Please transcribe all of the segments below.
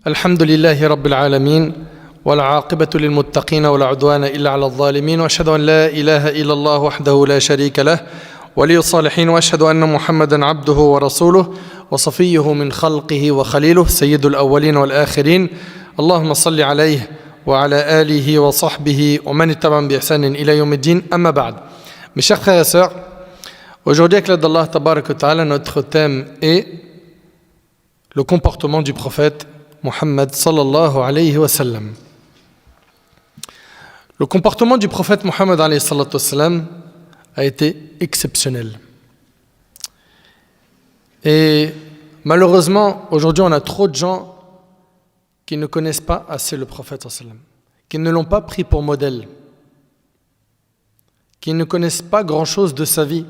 الحمد لله رب العالمين والعاقبة للمتقين ولا عدوان إلا على الظالمين وأشهد أن لا إله إلا الله وحده لا شريك له ولي الصالحين وأشهد أن محمدا عبده ورسوله وصفيه من خلقه وخليله سيد الأولين والآخرين اللهم صل عليه وعلى آله وصحبه ومن اتبعهم بإحسان إلى يوم الدين أما بعد. Mes chers frères et sœurs, aujourd'hui avec l'aide d'Allah Tabarak wa Ta'ala, notre thème est le comportement du prophète Muhammad sallallahu alayhi wa sallam. Le comportement du prophète Muhammad alayhi salatu wa sallam a été exceptionnel. Et malheureusement, aujourd'hui, on a trop de gens qui ne connaissent pas assez le prophète sallallahu alayhi wa sallam, qui ne l'ont pas pris pour modèle, qui ne connaissent pas grand-chose de sa vie,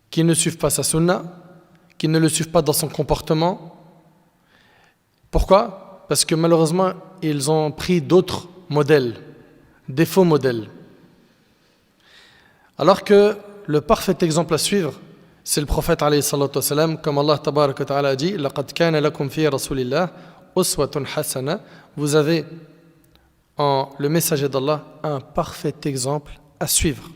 qui ne suivent pas sa sunna, qui ne le suivent pas dans son comportement. Pourquoi ? Parce que malheureusement, ils ont pris d'autres modèles, des faux modèles. Alors que le parfait exemple à suivre, c'est le prophète alayhi salatu wa sallam, comme Allah tabarak wa ta'ala a dit, لَقَدْ كَانَ لَكُمْ فِي رَسُولِ اللَّهِ أُسْوَةٌ حَسَنَةٌ. Vous avez en le messager d'Allah un parfait exemple à suivre.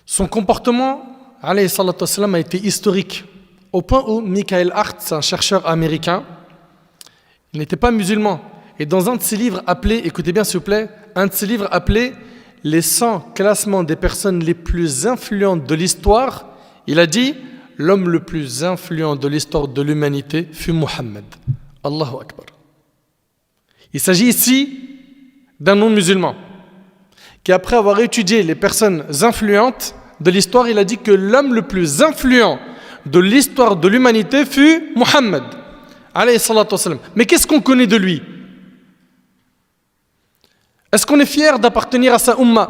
Son comportement alayhi salatu wa sallam a été historique, au point où Michael Hart, un chercheur américain, il n'était pas musulman. Et dans un de ses livres appelé, écoutez bien s'il vous plaît, un de ses livres appelé « Les 100 classements des personnes les plus influentes de l'histoire », il a dit « L'homme le plus influent de l'histoire de l'humanité fut Muhammad. » Allahu Akbar. Il s'agit ici d'un non-musulman qui, après avoir étudié les personnes influentes de l'histoire, il a dit que l'homme le plus influent de l'histoire de l'humanité fut Muhammad alayhi salatu wa sallam. Mais qu'est-ce qu'on connaît de lui ? Est-ce qu'on est fier d'appartenir à sa umma ?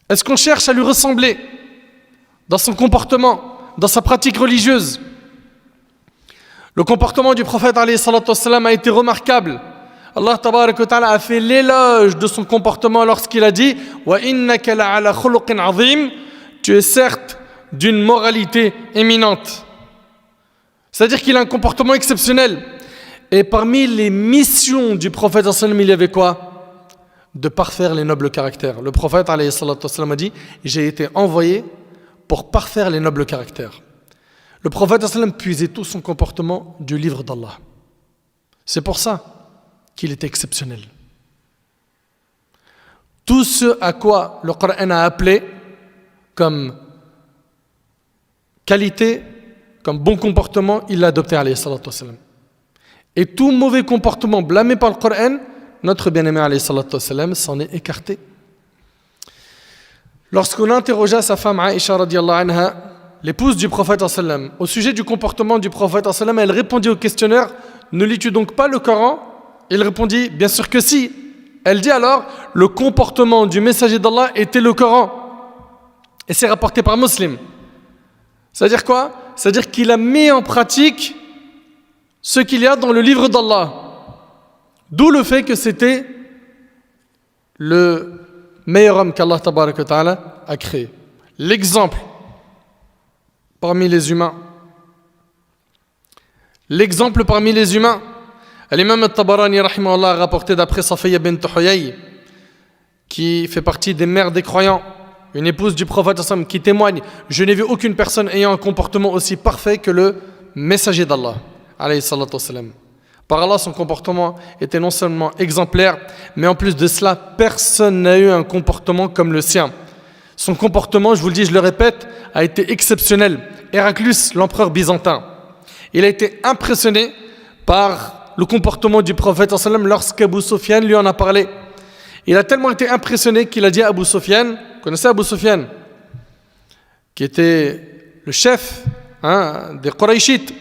Est-ce qu'on cherche à lui ressembler dans son comportement, dans sa pratique religieuse ? Le comportement du prophète alayhi salatu wa sallam a été remarquable. Allah tabarak wa ta'ala a fait l'éloge de son comportement lorsqu'il a dit « Wa innaka la'ala khuluqin azim » Tu es certes d'une moralité éminente. C'est-à-dire qu'il a un comportement exceptionnel. Et parmi les missions du prophète sallallahu alayhi wa sallam, il y avait quoi ? De parfaire les nobles caractères. Le prophète alayhi salatu wa sallam a dit « J'ai été envoyé pour parfaire les nobles caractères ». Le prophète sallallahu alayhi wa sallam puisait tout son comportement du livre d'Allah. C'est pour ça qu'il était exceptionnel. Tout ce à quoi le Coran a appelé comme qualité, comme bon comportement, il l'a adopté alayhi salatu wa sallam. Et tout mauvais comportement blâmé par le Coran, notre bien-aimé alayhi salatu wa sallam s'en est écarté. Lorsqu'on interrogea sa femme Aïcha radiallahu anha, l'épouse du prophète sallallahu alayhi wa sallam, au sujet du comportement du prophète sallallahu alayhi wa sallam, elle répondit au questionnaire « Ne lis-tu donc pas le Coran ?» Il répondit « Bien sûr que si ». Elle dit alors « Le comportement du messager d'Allah était le Coran ». Et c'est rapporté par Muslim. C'est-à-dire quoi ? C'est-à-dire qu'il a mis en pratique ce qu'il y a dans le livre d'Allah. D'où le fait que c'était le meilleur homme qu'Allah tabaraka wa ta'ala a créé. L'exemple parmi les humains. L'exemple parmi les humains. L'imam al-Tabarani rahimahullah a rapporté d'après Safiya bint Huyay, qui fait partie des mères des croyants, une épouse du prophète qui témoigne « Je n'ai vu aucune personne ayant un comportement aussi parfait que le messager d'Allah. » Par Allah, son comportement était non seulement exemplaire, mais en plus de cela, personne n'a eu un comportement comme le sien. Son comportement, je vous le dis, je le répète, a été exceptionnel. Héraclius, l'empereur byzantin, il a été impressionné par le comportement du prophète lorsqu'Abu Sufyan lui en a parlé. Il a tellement été impressionné qu'il a dit à Abu Sufyan, vous connaissez Abu Sufyan, qui était le chef des Qurayshites,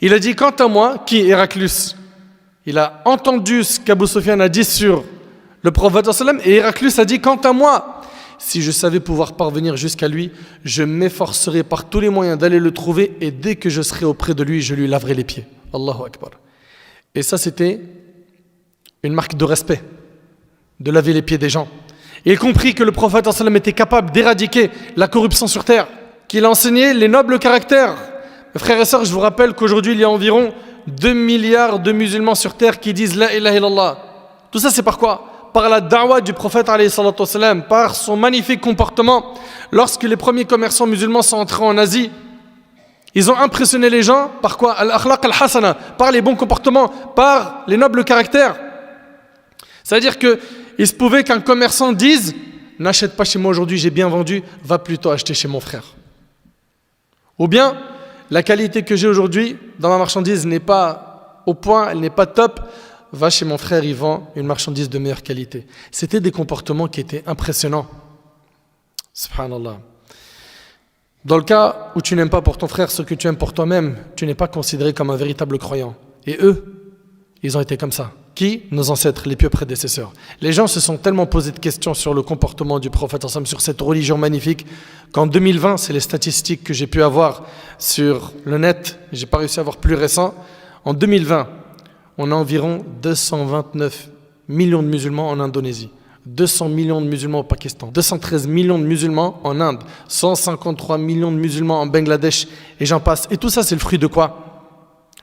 il a dit, quant à moi, qui Héraclius, il a entendu ce qu'Abu Sufyan a dit sur le prophète et Héraclius a dit, quant à moi, si je savais pouvoir parvenir jusqu'à lui, je m'efforcerais par tous les moyens d'aller le trouver et dès que je serai auprès de lui, je lui laverai les pieds. Allahu Akbar. Et ça, c'était une marque de respect, de laver les pieds des gens. Il comprit que le prophète était capable d'éradiquer la corruption sur terre, qu'il a enseigné les nobles caractères. Mes frères et sœurs, je vous rappelle qu'aujourd'hui, il y a environ 2 milliards de musulmans sur terre qui disent La ilaha illallah. Tout ça, c'est par quoi? Par la da'wa du prophète, alayhi salatu wassalam, par son magnifique comportement. Lorsque les premiers commerçants musulmans sont entrés en Asie, ils ont impressionné les gens par quoi? Al-akhlaq al-hasana, par les bons comportements, par les nobles caractères. C'est-à-dire qu'il se pouvait qu'un commerçant dise n'achète pas chez moi aujourd'hui, j'ai bien vendu, va plutôt acheter chez mon frère. Ou bien, la qualité que j'ai aujourd'hui dans ma marchandise n'est pas au point, elle n'est pas top, va chez mon frère, il vend une marchandise de meilleure qualité. C'était des comportements qui étaient impressionnants. Subhanallah. Dans le cas où tu n'aimes pas pour ton frère ce que tu aimes pour toi-même, tu n'es pas considéré comme un véritable croyant. Et eux, ils ont été comme ça. Qui? Nos ancêtres, les pieux prédécesseurs. Les gens se sont tellement posé de questions sur le comportement du prophète, sur cette religion magnifique, qu'en 2020, c'est les statistiques que j'ai pu avoir sur le net, j'ai pas réussi à avoir plus récent, en 2020, on a environ 229 millions de musulmans en Indonésie, 200 millions de musulmans au Pakistan, 213 millions de musulmans en Inde, 153 millions de musulmans en Bangladesh, et j'en passe. Et tout ça, c'est le fruit de quoi?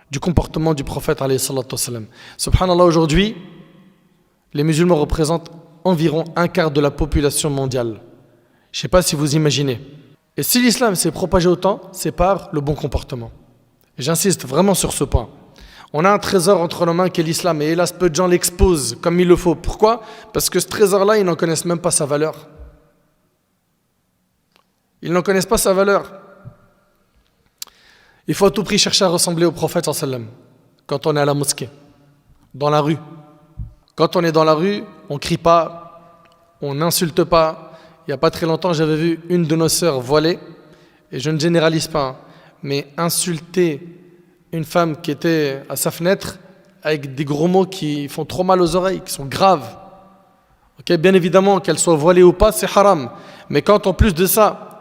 Du comportement du prophète, alayhi salatu wassalam. Subhanallah, aujourd'hui, les musulmans représentent environ un quart de la population mondiale. Je ne sais pas si vous imaginez. Et si l'islam s'est propagé autant, c'est par le bon comportement. Et j'insiste vraiment sur ce point. On a un trésor entre nos mains qui est l'islam, et hélas, peu de gens l'exposent comme il le faut. Pourquoi? Parce que ce trésor-là, ils n'en connaissent même pas sa valeur. Ils n'en connaissent pas sa valeur. Il faut à tout prix chercher à ressembler au prophète sallam quand on est à la mosquée, dans la rue. Quand on est dans la rue, on ne crie pas, on n'insulte pas. Il n'y a pas très longtemps, j'avais vu une de nos sœurs voilée, et je ne généralise pas, mais insulter une femme qui était à sa fenêtre avec des gros mots qui font trop mal aux oreilles, qui sont graves. Okay, bien évidemment, qu'elle soit voilée ou pas, c'est haram. Mais quand en plus de ça,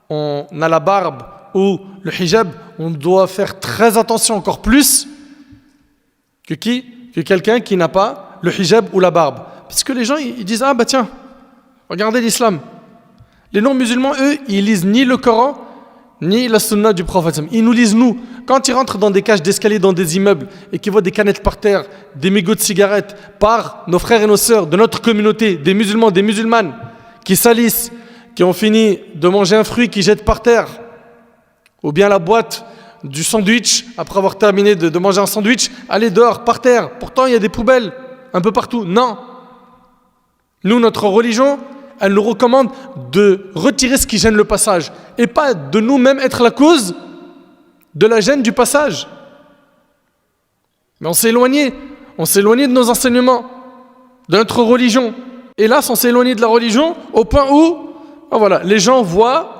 on a la barbe ou le hijab, on doit faire très attention, encore plus que qui? Que quelqu'un qui n'a pas le hijab ou la barbe. Parce que les gens, ils disent, ah bah tiens, regardez l'islam. Les non-musulmans, eux, ils lisent ni le Coran, ni la sunna du prophète. Ils nous lisent nous. Quand ils rentrent dans des cages d'escalier, dans des immeubles, et qu'ils voient des canettes par terre, des mégots de cigarettes, par nos frères et nos sœurs de notre communauté, des musulmans, des musulmanes, qui salissent, qui ont fini de manger un fruit qu'ils jettent par terre, ou bien la boîte du sandwich, après avoir terminé de manger un sandwich, aller dehors, par terre. Pourtant, il y a des poubelles un peu partout. Non. Nous, notre religion, elle nous recommande de retirer ce qui gêne le passage et pas de nous-mêmes être la cause de la gêne du passage. Mais on s'est éloigné de nos enseignements, de notre religion. Et là, on s'est éloigné de la religion au point où, voilà, les gens voient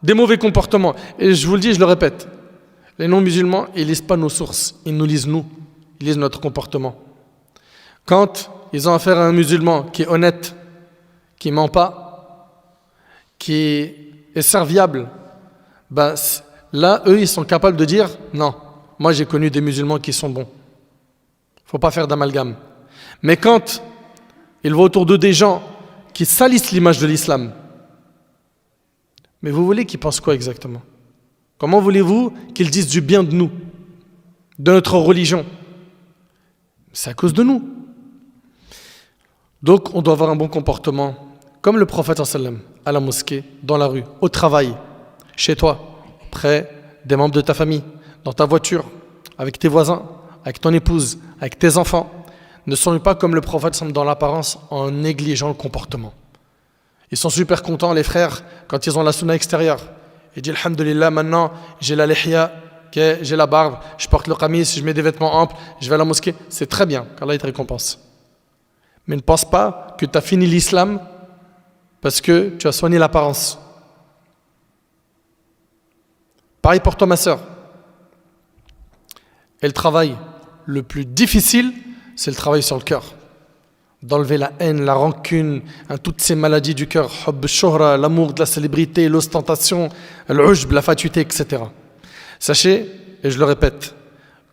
des mauvais comportements. Et je vous le dis, je le répète, les non-musulmans, ils ne lisent pas nos sources, ils nous lisent nous, ils lisent notre comportement. Quand ils ont affaire à un musulman qui est honnête, qui ne ment pas, qui est serviable, ben, là, eux, ils sont capables de dire « Non, moi j'ai connu des musulmans qui sont bons. » Il ne faut pas faire d'amalgame. Mais quand ils voient autour d'eux des gens qui salissent l'image de l'islam, mais vous voulez qu'ils pensent quoi exactement? Comment voulez-vous qu'ils disent du bien de nous, de notre religion? C'est à cause de nous. Donc, on doit avoir un bon comportement, comme le prophète sallam, à la mosquée, dans la rue, au travail, chez toi, près des membres de ta famille, dans ta voiture, avec tes voisins, avec ton épouse, avec tes enfants. Ne soyez pas comme le prophète sallam dans l'apparence en négligeant le comportement. Ils sont super contents, les frères, quand ils ont la sunna extérieure. Ils disent, alhamdulillah, maintenant, j'ai la lihya, j'ai la barbe, je porte le qamis, je mets des vêtements amples, je vais à la mosquée. C'est très bien, qu'Allah te récompense. Mais ne pense pas que tu as fini l'islam parce que tu as soigné l'apparence. Pareil pour toi, ma sœur. Et le travail le plus difficile, c'est le travail sur le cœur. D'enlever la haine, la rancune, toutes ces maladies du cœur, hubb shuhra, l'amour de la célébrité, l'ostentation, l'ujb, la fatuité, etc. Sachez, et je le répète,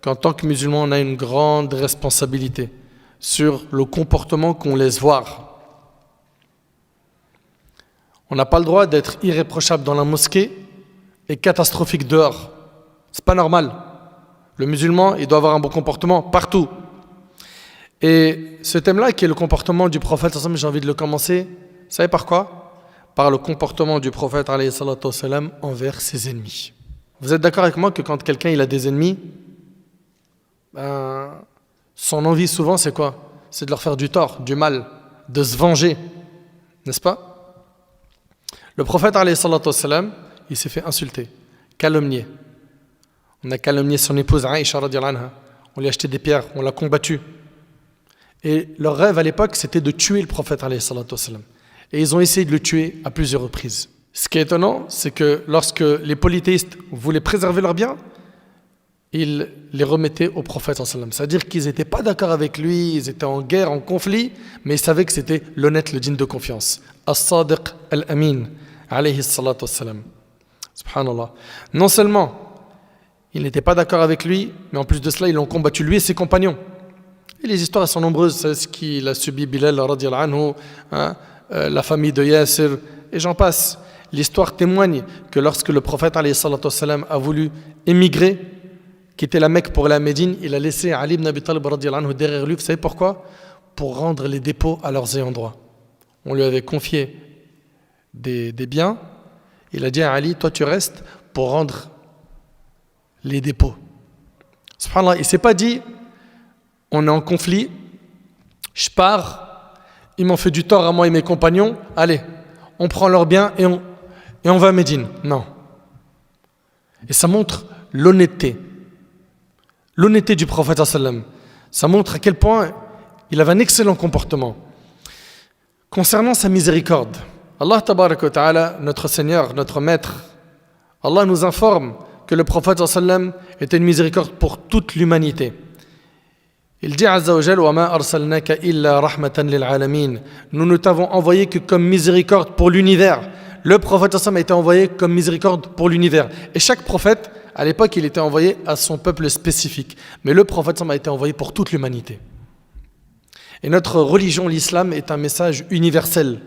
qu'en tant que musulman, on a une grande responsabilité sur le comportement qu'on laisse voir. On n'a pas le droit d'être irréprochable dans la mosquée et catastrophique dehors. C'est pas normal. Le musulman, il doit avoir un bon comportement partout. Et ce thème-là, qui est le comportement du prophète, j'ai envie de le commencer, vous savez par quoi? Par le comportement du prophète alayhi salatu wassalam, envers ses ennemis. Vous êtes d'accord avec moi que quand quelqu'un il a des ennemis, son envie souvent c'est quoi? C'est de leur faire du tort, du mal, de se venger, n'est-ce pas? Le prophète alayhi salatu wassalam, il s'est fait insulter, calomnier. On a calomnié son épouse Aïcha radhiyallahu anha. On lui a acheté des pierres, on l'a combattu. Et leur rêve à l'époque, c'était de tuer le prophète alayhi salatu wassalam. Et ils ont essayé de le tuer à plusieurs reprises. Ce qui est étonnant, c'est que lorsque les polythéistes voulaient préserver leurs biens, ils les remettaient au prophète sallallahu alayhi wa sallam. C'est-à-dire qu'ils n'étaient pas d'accord avec lui, ils étaient en guerre, en conflit, mais ils savaient que c'était l'honnête, le digne de confiance. As-Sadiq al-Amin, alayhi salatu wassalam. Subhanallah. Non seulement ils n'étaient pas d'accord avec lui, mais en plus de cela, ils l'ont combattu, lui et ses compagnons. Et les histoires sont nombreuses, c'est ce qu'il a subi Bilal radhiyallahu anhu, la famille de Yasir, et j'en passe. L'histoire témoigne que lorsque le prophète alayhi salatu wassalam a voulu émigrer, quitter la Mecque pour aller à Médine, il a laissé Ali ibn Abi Talib radhiyallahu anhu derrière lui. Vous savez pourquoi? Pour rendre les dépôts à leurs ayants droit. On lui avait confié des biens. Il a dit à Ali, toi tu restes pour rendre les dépôts. Subhanallah, il ne s'est pas dit, on est en conflit, je pars, ils m'ont fait du tort à moi et mes compagnons, allez, on prend leurs biens et on va à Médine. Non. Et ça montre l'honnêteté du prophète sallam. Ça montre à quel point il avait un excellent comportement. Concernant sa miséricorde, Allah tabaraka wa ta'ala, notre Seigneur, notre Maître, Allah nous informe que le prophète sallam était une miséricorde pour toute l'humanité. Il dit Azza wa Jal, wa ma arsalnaka illa rahmatan lil alamin. Nous ne t'avons envoyé que comme miséricorde pour l'univers. Le prophète sallam a été envoyé comme miséricorde pour l'univers. Et chaque prophète, à l'époque, il était envoyé à son peuple spécifique. Mais le prophète sallam a été envoyé pour toute l'humanité. Et notre religion, l'islam, est un message universel.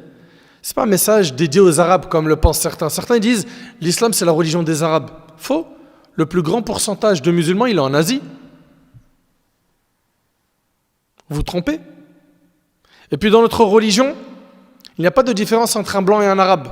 Ce n'est pas un message dédié aux Arabes comme le pensent certains. Certains disent l'islam c'est la religion des Arabes. Faux. Le plus grand pourcentage de musulmans, il est en Asie. Vous vous trompez. Et puis dans notre religion, il n'y a pas de différence entre un blanc et un arabe,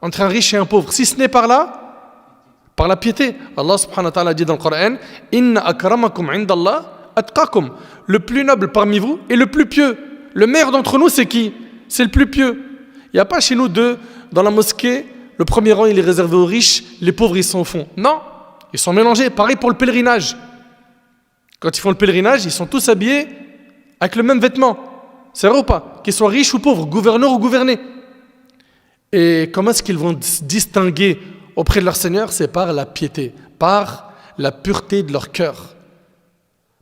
entre un riche et un pauvre, si ce n'est par la piété. Allah subhanahu wa ta'ala dit dans le Coran, Inna akramakum indallah atqakum. Le plus noble parmi vous est le plus pieux. Le meilleur d'entre nous, c'est qui? C'est le plus pieux. Il n'y a pas chez nous dans la mosquée, le premier rang il est réservé aux riches, les pauvres ils sont au fond. Non, ils sont mélangés. Pareil pour le pèlerinage. Quand ils font le pèlerinage, ils sont tous habillés avec le même vêtement. C'est vrai ou pas? Qu'ils soient riches ou pauvres, gouverneurs ou gouvernés. Et comment est-ce qu'ils vont se distinguer auprès de leur Seigneur? C'est par la piété, par la pureté de leur cœur,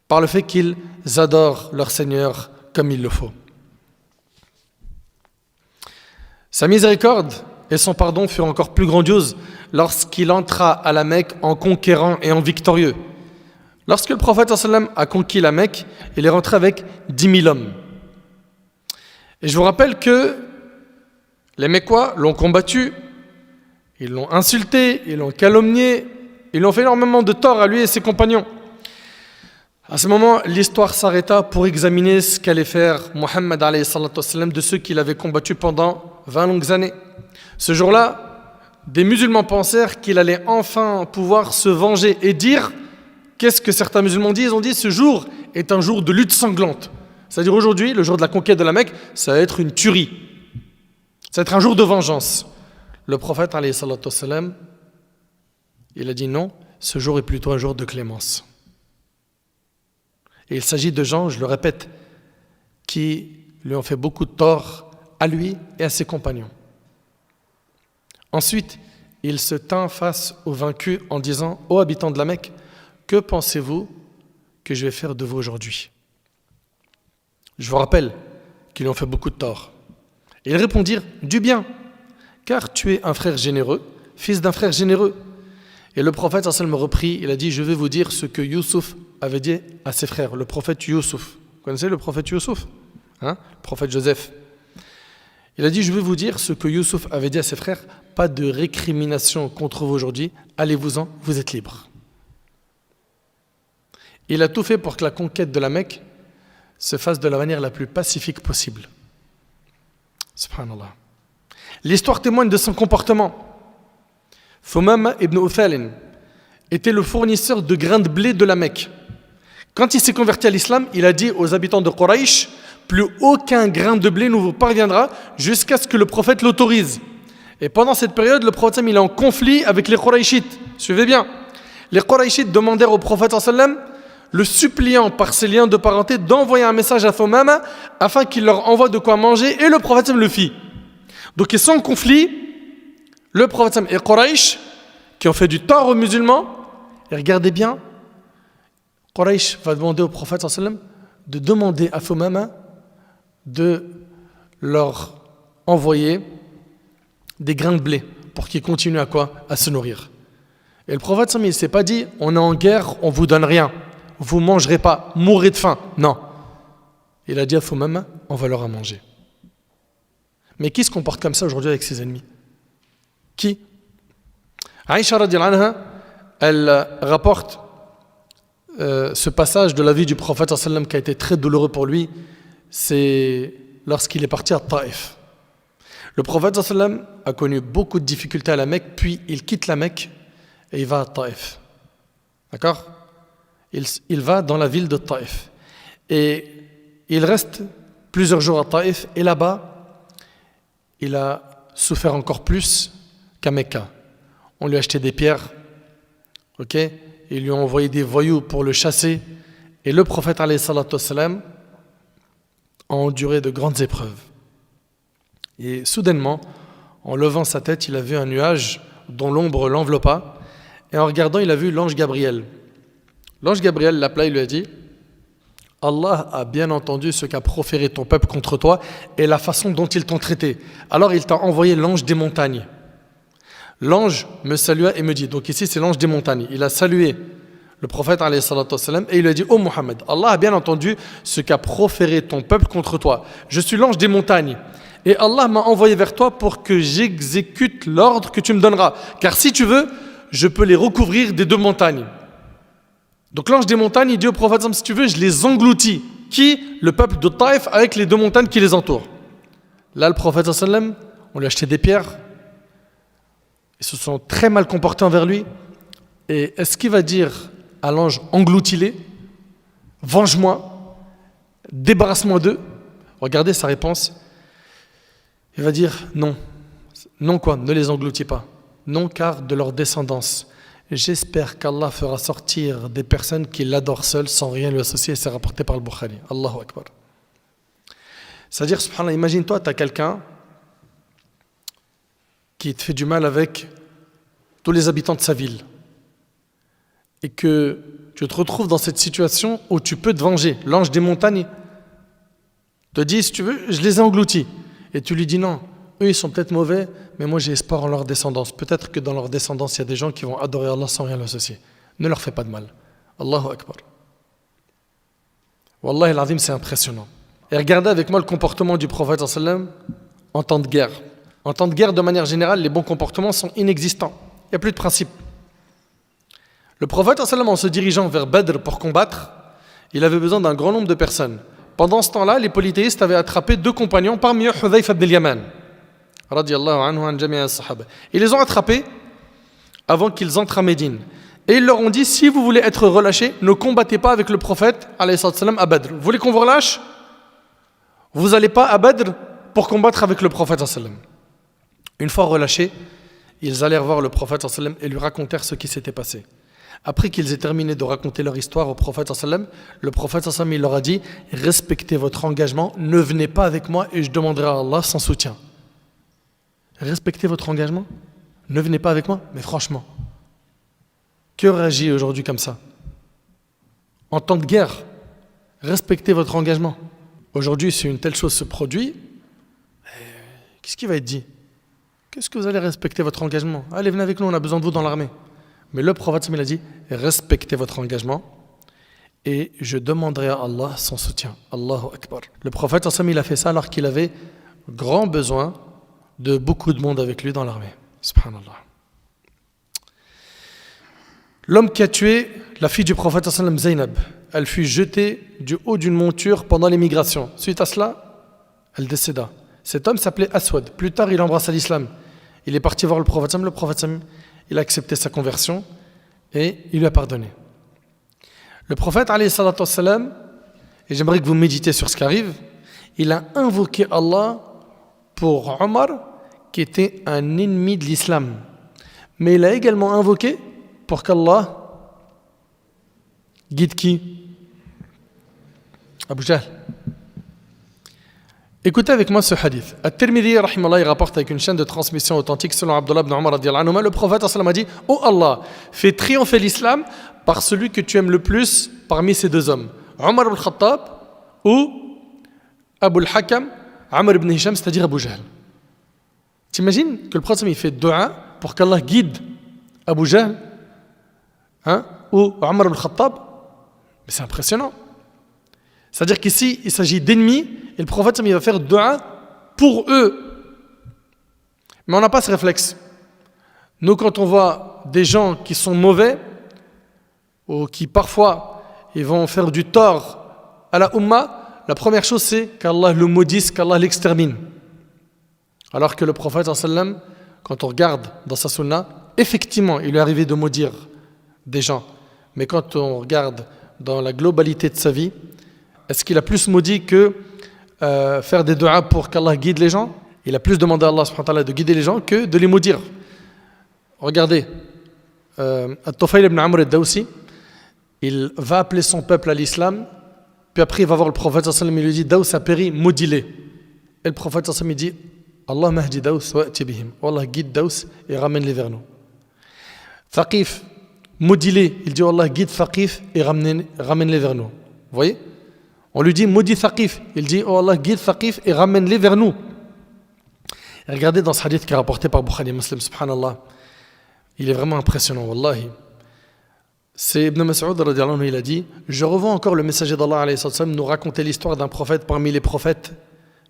par le fait qu'ils adorent leur Seigneur comme il le faut. Sa miséricorde et son pardon furent encore plus grandioses lorsqu'il entra à la Mecque en conquérant et en victorieux. Lorsque le prophète sallam a conquis la Mecque, il est rentré avec 10 000 hommes. Et je vous rappelle que les Mecquois l'ont combattu, ils l'ont insulté, ils l'ont calomnié, ils l'ont fait énormément de tort à lui et ses compagnons. À ce moment, l'histoire s'arrêta pour examiner ce qu'allait faire Mohammed alayhi salatu wassalam de ceux qu'il avait combattus pendant 20 longues années. Ce jour-là, des musulmans pensèrent qu'il allait enfin pouvoir se venger et dire, qu'est-ce que certains musulmans disent? Ils ont dit, ce jour est un jour de lutte sanglante. C'est-à-dire aujourd'hui, le jour de la conquête de la Mecque, ça va être une tuerie. Ça va être un jour de vengeance. Le prophète alayhi salatu wassalam, il a dit non, ce jour est plutôt un jour de clémence. Et il s'agit de gens, je le répète, qui lui ont fait beaucoup de tort à lui et à ses compagnons. Ensuite, il se tint face aux vaincus en disant « Ô habitants de la Mecque, que pensez-vous que je vais faire de vous aujourd'hui ?» Je vous rappelle qu'ils lui ont fait beaucoup de tort. Et ils répondirent « Du bien, car tu es un frère généreux, fils d'un frère généreux. » Et le prophète sallallahu alayhi wa sallam reprit, il a dit « Je vais vous dire ce que Youssouf avait dit à ses frères, le prophète Youssouf. » Vous connaissez le prophète Youssouf, le prophète Joseph. Il a dit « Je vais vous dire ce que Youssouf avait dit à ses frères, pas de récrimination contre vous aujourd'hui, allez-vous-en, vous êtes libres. » Il a tout fait pour que la conquête de la Mecque se fasse de la manière la plus pacifique possible. Subhanallah. L'histoire témoigne de son comportement. Thumama ibn Uthalin était le fournisseur de grains de blé de la Mecque. Quand il s'est converti à l'islam, il a dit aux habitants de Quraysh, plus aucun grain de blé ne vous parviendra jusqu'à ce que le prophète l'autorise. Et pendant cette période, le prophète il est en conflit avec les Qurayshites. Suivez bien. Les Qurayshites demandèrent au prophète sallam, le suppliant par ses liens de parenté d'envoyer un message à Thumama afin qu'il leur envoie de quoi manger, et le prophète le fit. Donc ils sont en conflit, le prophète et Quraysh qui ont fait du tort aux musulmans. Et regardez bien, Quraysh va demander au prophète sallam de demander à Thumama de leur envoyer des grains de blé pour qu'ils continuent à quoi? À se nourrir. Et le prophète il ne s'est pas dit on est en guerre, on ne vous donne rien, vous ne mangerez pas, mourrez de faim. Non. Il a dit à Thumama, on va leur en manger. Mais qui se comporte comme ça aujourd'hui avec ses ennemis? Qui? Aïcha radiyallahu anha, elle rapporte ce passage de la vie du prophète sallam qui a été très douloureux pour lui. C'est lorsqu'il est parti à Taïf. Le prophète sallam a connu beaucoup de difficultés à la Mecque, puis il quitte la Mecque et il va à Taïf. D'accord? Il va dans la ville de Taïf. Et il reste plusieurs jours à Taïf, et là-bas, il a souffert encore plus qu'à Mecca. On lui a acheté des pierres, ok? Ils lui ont envoyé des voyous pour le chasser, et le prophète alayhi salatu wassalam a enduré de grandes épreuves. Et soudainement, en levant sa tête, il a vu un nuage dont l'ombre l'enveloppa, et en regardant, il a vu l'ange Gabriel. L'ange Gabriel l'appela et lui a dit « Allah a bien entendu ce qu'a proféré ton peuple contre toi et la façon dont ils t'ont traité. Alors il t'a envoyé l'ange des montagnes. » L'ange me salua et me dit, donc ici c'est l'ange des montagnes, il a salué le prophète alayhi salatu wassalam, et il lui a dit « Oh Mohammed, Allah a bien entendu ce qu'a proféré ton peuple contre toi. Je suis l'ange des montagnes. Et Allah m'a envoyé vers toi pour que j'exécute l'ordre que tu me donneras. Car si tu veux, je peux les recouvrir des deux montagnes. » Donc l'ange des montagnes, il dit au prophète, si tu veux, je les engloutis. Qui? Le peuple de Taïf avec les deux montagnes qui les entourent. Là, le prophète, on lui a acheté des pierres. Ils se sont très mal comportés envers lui. Et est-ce qu'il va dire à l'ange, engloutis-les, venge-moi, débarrasse-moi d'eux? Regardez sa réponse. Il va dire non. Non quoi? Ne les engloutis pas. Non, car de leur descendance. J'espère qu'Allah fera sortir des personnes qui l'adorent seules sans rien lui associer. C'est rapporté par le Bukhari. Allahu Akbar. C'est-à-dire, subhanallah, imagine-toi, tu as quelqu'un qui te fait du mal avec tous les habitants de sa ville et que tu te retrouves dans cette situation où tu peux te venger. L'ange des montagnes te dit, si tu veux, je les ai engloutis. Et tu lui dis non. Eux, ils sont peut-être mauvais, mais moi j'ai espoir en leur descendance. Peut-être que dans leur descendance, il y a des gens qui vont adorer Allah sans rien l'associer. Ne leur fais pas de mal. Allahu Akbar. Wallahi al-Azim, c'est impressionnant. Et regardez avec moi le comportement du prophète sallam en temps de guerre. En temps de guerre, de manière générale, les bons comportements sont inexistants. Il n'y a plus de principe. Le prophète sallam, en se dirigeant vers Badr pour combattre, il avait besoin d'un grand nombre de personnes. Pendant ce temps-là, les polythéistes avaient attrapé 2 compagnons, parmi eux Hudhayfa ibn al-Yaman. Radiyallahu anhu an jami'a as-sahaba. Ils les ont attrapés avant qu'ils entrent à Médine. Et ils leur ont dit, si vous voulez être relâchés, ne combattez pas avec le prophète alayhi salam à Badr. Vous voulez qu'on vous relâche? Vous n'allez pas à Badr pour combattre avec le prophète sallam. Une fois relâchés, ils allèrent voir le prophète sallam et lui racontèrent ce qui s'était passé. Après qu'ils aient terminé de raconter leur histoire au prophète sallam, le prophète sallam il leur a dit, respectez votre engagement, ne venez pas avec moi et je demanderai à Allah son soutien. Respectez votre engagement, ne venez pas avec moi, mais franchement, que réagit aujourd'hui comme ça? En temps de guerre, respectez votre engagement. Aujourd'hui, si une telle chose se produit, qu'est-ce qui va être dit? Qu'est-ce que vous allez respecter votre engagement? Allez, venez avec nous, on a besoin de vous dans l'armée. Mais le prophète il a dit, respectez votre engagement et je demanderai à Allah son soutien. Allahu Akbar. Le prophète il a fait ça alors qu'il avait grand besoin de beaucoup de monde avec lui dans l'armée. Subhanallah. L'homme qui a tué la fille du prophète Zaynab, elle fut jetée du haut d'une monture pendant l'émigration. Suite à cela, elle décéda. Cet homme s'appelait Aswad. Plus tard, il embrassa l'islam. Il est parti voir le prophète. Le prophète, il a accepté sa conversion et il lui a pardonné. Le prophète, alayhi salatu wassalam, et j'aimerais que vous méditez sur ce qui arrive, il a invoqué Allah pour Omar, qui était un ennemi de l'islam. Mais il a également invoqué pour qu'Allah guide qui? Abu Jahl. Écoutez avec moi ce hadith. At-Tirmidhi, rahimahullah, il rapporte avec une chaîne de transmission authentique selon Abdullah ibn Umar radiyallahu anhu, le prophète a dit: Oh Allah, fais triompher l'islam par celui que tu aimes le plus parmi ces deux hommes, Omar ibn Khattab ou Abu al-Hakam, Amr ibn Hisham, c'est-à-dire Abu Jahl. T'imagines que le prophète il fait dua pour qu'Allah guide Abu Jahl ou Omar ibn Khattab? Mais c'est impressionnant. C'est-à-dire qu'ici, il s'agit d'ennemis et le prophète il va faire dua pour eux. Mais on n'a pas ce réflexe. Nous, quand on voit des gens qui sont mauvais ou qui parfois ils vont faire du tort à la Ummah, la première chose c'est qu'Allah le maudisse, qu'Allah l'extermine. Alors que le prophète, quand on regarde dans sa sunna, effectivement, il lui est arrivé de maudire des gens. Mais quand on regarde dans la globalité de sa vie, est-ce qu'il a plus maudit que faire des du'as pour qu'Allah guide les gens? Il a plus demandé à Allah subhanahu wa ta'ala de guider les gens que de les maudire. Regardez, At-Tufayl ibn Amr al-Dawsi, il va appeler son peuple à l'islam, puis après il va voir le prophète, il lui dit: Daws a péri, maudis-les. Et le prophète il dit: Allah mahdi Daws wa'ti bihim. Allah guide Daws et ramène-les vers nous. Thaqif, maudis-les. Il dit: Allah guide Thaqif et ramène-les vers nous. Vous voyez? On lui dit: maudit Thaqif. Il dit: oh Allah guide Thaqif et ramène-les vers nous. Et regardez dans ce hadith qui est rapporté par Bukhari Muslim, subhanallah. Il est vraiment impressionnant, wallahi. C'est Ibn Mas'ud radiyallahu anhu, il a dit: je revois encore le messager d'Allah alayhi sallam nous raconter l'histoire d'un prophète parmi les prophètes,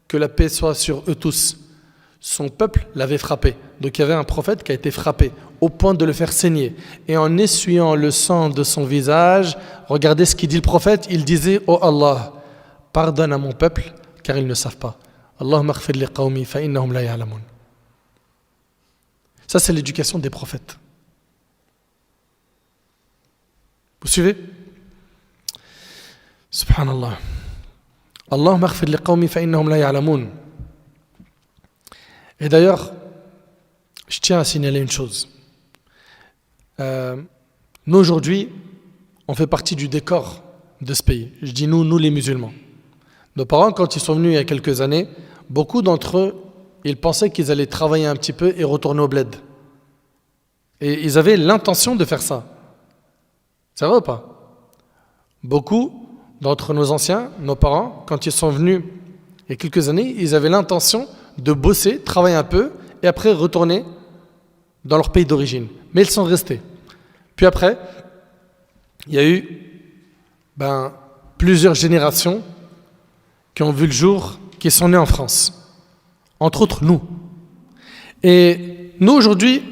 que la paix soit sur eux tous. Son peuple l'avait frappé. Donc il y avait un prophète qui a été frappé au point de le faire saigner. Et en essuyant le sang de son visage, regardez ce qu'il dit le prophète. Il disait: oh Allah, pardonne à mon peuple car ils ne savent pas. Allahumma ighfir li qawmi fa innahum la ya'lamun. Ça c'est l'éducation des prophètes. Vous suivez? Subhanallah. Allahumma ighfir li qawmi fa innahum la ya'lamun. Et d'ailleurs, je tiens à signaler une chose. Nous aujourd'hui, on fait partie du décor de ce pays. Je dis nous les musulmans. Nos parents, quand ils sont venus il y a quelques années, beaucoup d'entre eux, ils pensaient qu'ils allaient travailler un petit peu et retourner au bled. Et ils avaient l'intention de faire ça. C'est vrai ou pas? Beaucoup d'entre nos anciens, nos parents, quand ils sont venus il y a quelques années, ils avaient l'intention de bosser, travailler un peu, et après retourner dans leur pays d'origine. Mais ils sont restés. Puis après, il y a eu plusieurs générations qui ont vu le jour, qui sont nées en France. Entre autres, nous. Et nous, aujourd'hui,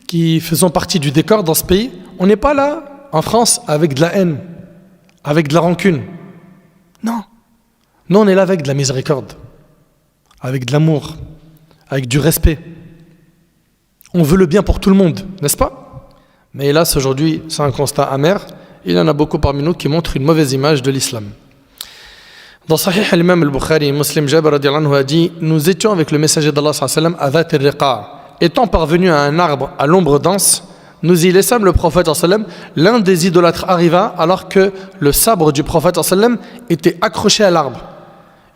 qui faisons partie du décor dans ce pays, on n'est pas là, en France, avec de la haine, avec de la rancune. Non. Nous, on est là avec de la miséricorde, avec de l'amour, avec du respect. On veut le bien pour tout le monde, n'est-ce pas? Mais hélas, aujourd'hui, c'est un constat amer. Il y en a beaucoup parmi nous qui montrent une mauvaise image de l'islam. Dans Sahih al-Imam al-Bukhari, Muslim Jabir radiyallahu anhu a dit: nous étions avec le messager d'Allah sallallahu alayhi wa sallam à Dhat al-Riqa'. Étant parvenus à un arbre à l'ombre dense, nous y laissâmes le prophète sallallahu alayhi wa sallam. L'un des idolâtres arriva alors que le sabre du prophète sallallahu alayhi wa sallam était accroché à l'arbre.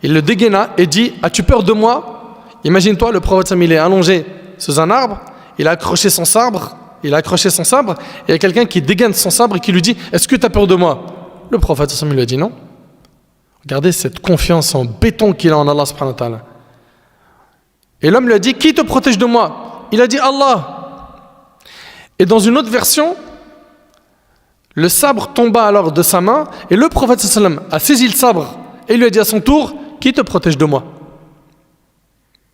Il le dégaina et dit: as-tu peur de moi? Imagine-toi, le prophète sallallahu alayhi wa sallam, il est allongé sous un arbre, il a accroché son sabre, et il y a quelqu'un qui dégaine son sabre et qui lui dit: est-ce que tu as peur de moi? Le prophète sallallahu alayhi wa sallam lui a dit non. Regardez cette confiance en béton qu'il a en Allah subhanahu wa ta'ala. Et l'homme lui a dit: qui te protège de moi? Il a dit: Allah. Et dans une autre version, le sabre tomba alors de sa main et le prophète sallallahu alayhi wa sallam a saisi le sabre et lui a dit à son tour: qui te protège de moi?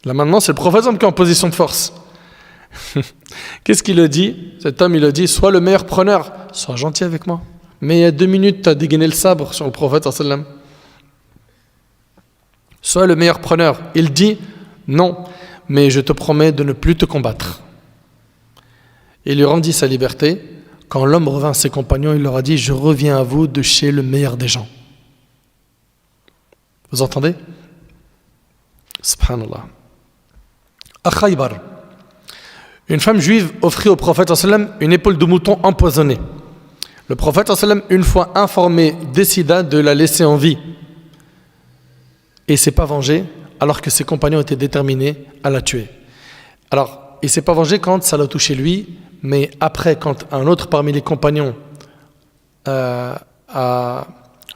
Là maintenant c'est le prophète qui est en position de force. Qu'est-ce qu'il a dit? Cet homme il a dit: sois le meilleur preneur, sois gentil avec moi. Mais il y a 2 minutes, tu as dégainé le sabre sur le prophète sallam. Sois le meilleur preneur. Il dit non, mais je te promets de ne plus te combattre. Il lui rendit sa liberté. Quand l'homme revint à ses compagnons, il leur a dit: je reviens à vous de chez le meilleur des gens. Vous entendez? Subhanallah. À Khaybar, une femme juive offrit au prophète sallam une épaule de mouton empoisonnée. Le prophète sallam, une fois informé, décida de la laisser en vie. Et il ne s'est pas vengé alors que ses compagnons étaient déterminés à la tuer. Alors, il ne s'est pas vengé quand ça l'a touché lui, mais après, quand un autre parmi les compagnons a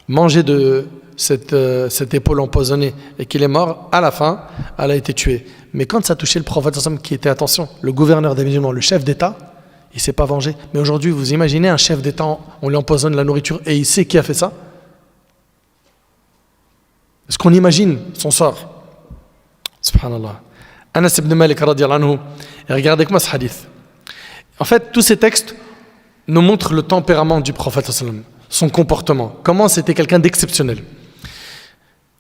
mangé de cette épaule empoisonnée et qu'il est mort, à la fin, elle a été tuée. Mais quand ça a touché le prophète qui était, attention, le gouverneur des musulmans, le chef d'État, il ne s'est pas vengé. Mais aujourd'hui, vous imaginez un chef d'État, on lui empoisonne la nourriture et il sait qui a fait ça? Est-ce qu'on imagine son sort? Subhanallah. Anas ibn Malik radiyallahu anhu. Et regardez avec moi ce hadith. En fait, tous ces textes nous montrent le tempérament du prophète sallam, son comportement, comment c'était quelqu'un d'exceptionnel.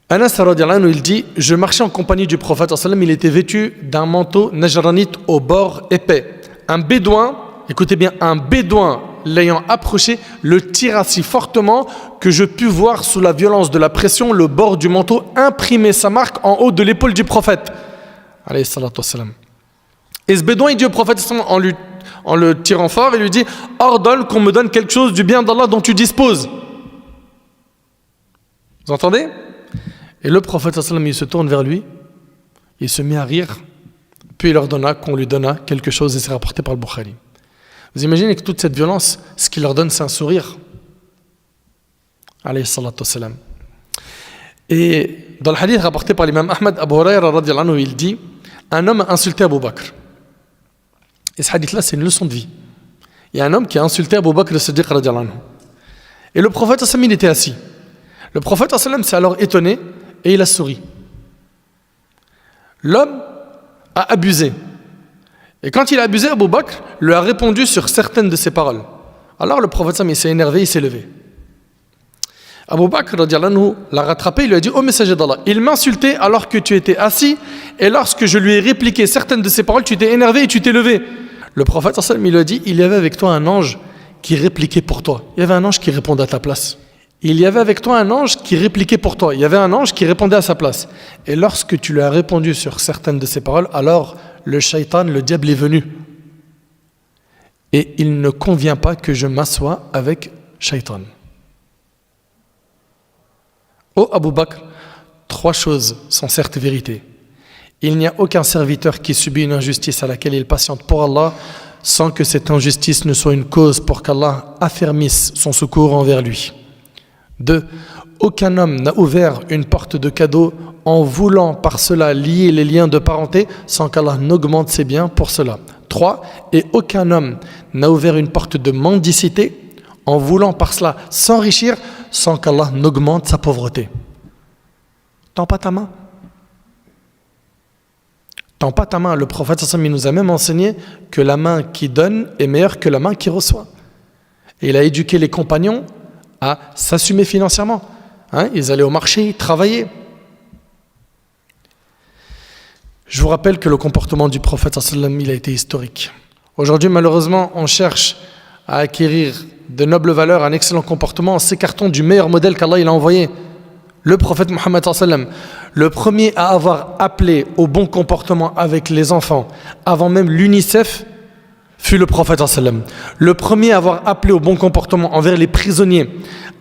Anas radiyallahu anhu, il dit: je marchais en compagnie du prophète sallam, il était vêtu d'un manteau najranite au bord épais. Un bédouin, écoutez bien, un bédouin l'ayant approché, le tira si fortement que je pus voir sous la violence de la pression le bord du manteau imprimer sa marque en haut de l'épaule du prophète. Alayhi salatu wassalam. Et ce bédouin, il dit au prophète en le tirant fort, il lui dit: ordonne qu'on me donne quelque chose du bien d'Allah dont tu disposes. Vous entendez? Et le prophète il se tourne vers lui, il se met à rire, puis il ordonna qu'on lui donna quelque chose, et c'est rapporté par le Bukhari. Vous imaginez que toute cette violence, ce qu'il leur donne, c'est un sourire. Alayhi salatu wassalam. Et dans le hadith rapporté par l'imam Ahmad, Abu Hurayra radiyallahu anhu, il dit: un homme a insulté Abu Bakr. Et ce hadith-là, c'est une leçon de vie. Il y a un homme qui a insulté Abu Bakr as-Siddiq radiyallahu anhu. Et le prophète sallam, il était assis. Le prophète sallam s'est alors étonné et il a souri. L'homme a abusé. Et quand il a abusé, Abu Bakr lui a répondu sur certaines de ses paroles. Alors le prophète sallam, il s'est énervé, il s'est levé. Abu Bakr radiyallahu anhu l'a rattrapé, il lui a dit: ô messager d'Allah, il m'insultait alors que tu étais assis, et lorsque je lui ai répliqué certaines de ses paroles, tu t'es énervé et tu t'es levé. Le prophète sallam, il lui a dit: il y avait avec toi un ange qui répliquait pour toi. Il y avait un ange qui répondait à ta place. Il y avait avec toi un ange qui répliquait pour toi. Il y avait un ange qui répondait à sa place. Et lorsque tu lui as répondu sur certaines de ses paroles, alors le shaitan, le diable est venu. Et il ne convient pas que je m'assoie avec shaitan. Ô Abu Bakr, 3 choses sont certes vérités. Il n'y a aucun serviteur qui subit une injustice à laquelle il patiente pour Allah sans que cette injustice ne soit une cause pour qu'Allah affermisse son secours envers lui. 2. Aucun homme n'a ouvert une porte de cadeau en voulant par cela lier les liens de parenté sans qu'Allah n'augmente ses biens pour cela. 3. Et aucun homme n'a ouvert une porte de mendicité en voulant par cela s'enrichir sans qu'Allah n'augmente sa pauvreté. Tends pas ta main. Tends pas ta main. Le prophète sallam nous a même enseigné que la main qui donne est meilleure que la main qui reçoit. Et il a éduqué les compagnons à s'assumer financièrement. Ils allaient au marché, ils travaillaient. Je vous rappelle que le comportement du prophète sallam, il a été historique. Aujourd'hui, malheureusement, on cherche à acquérir de nobles valeurs, un excellent comportement en s'écartant du meilleur modèle qu'Allah il a envoyé. Le prophète Mohammed sallam, le premier à avoir appelé au bon comportement avec les enfants, avant même l'UNICEF, fut le prophète sallam. Le premier à avoir appelé au bon comportement envers les prisonniers,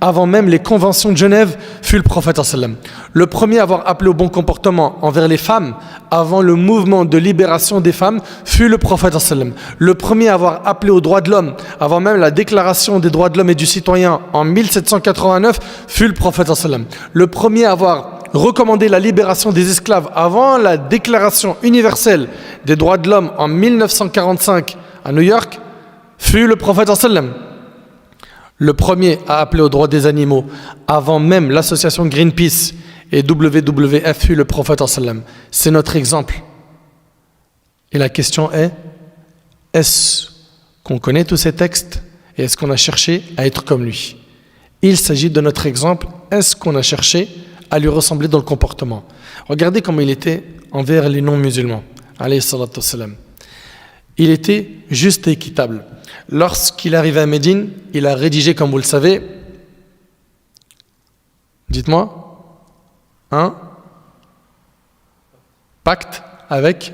avant même les conventions de Genève, fut le prophète sallam. Le premier à avoir appelé au bon comportement envers les femmes, avant le mouvement de libération des femmes, fut le prophète sallam. Le premier à avoir appelé aux droits de l'homme, avant même la déclaration des droits de l'homme et du citoyen en 1789, fut le prophète sallam. Le premier à avoir recommandé la libération des esclaves avant la déclaration universelle des droits de l'homme en 1945 à New York, fut le prophète sallam. Le premier à appeler aux droits des animaux, avant même l'association Greenpeace et WWF, fut le prophète sallam. C'est notre exemple. Et la question est, est-ce qu'on connaît tous ces textes et est-ce qu'on a cherché à être comme lui? Il s'agit de notre exemple. Est-ce qu'on a cherché à lui ressembler dans le comportement? Regardez comment il était envers les non-musulmans. Alayhi salatu wassalam. Il était juste et équitable. Lorsqu'il arrivait à Médine, il a rédigé, comme vous le savez, dites-moi, un pacte avec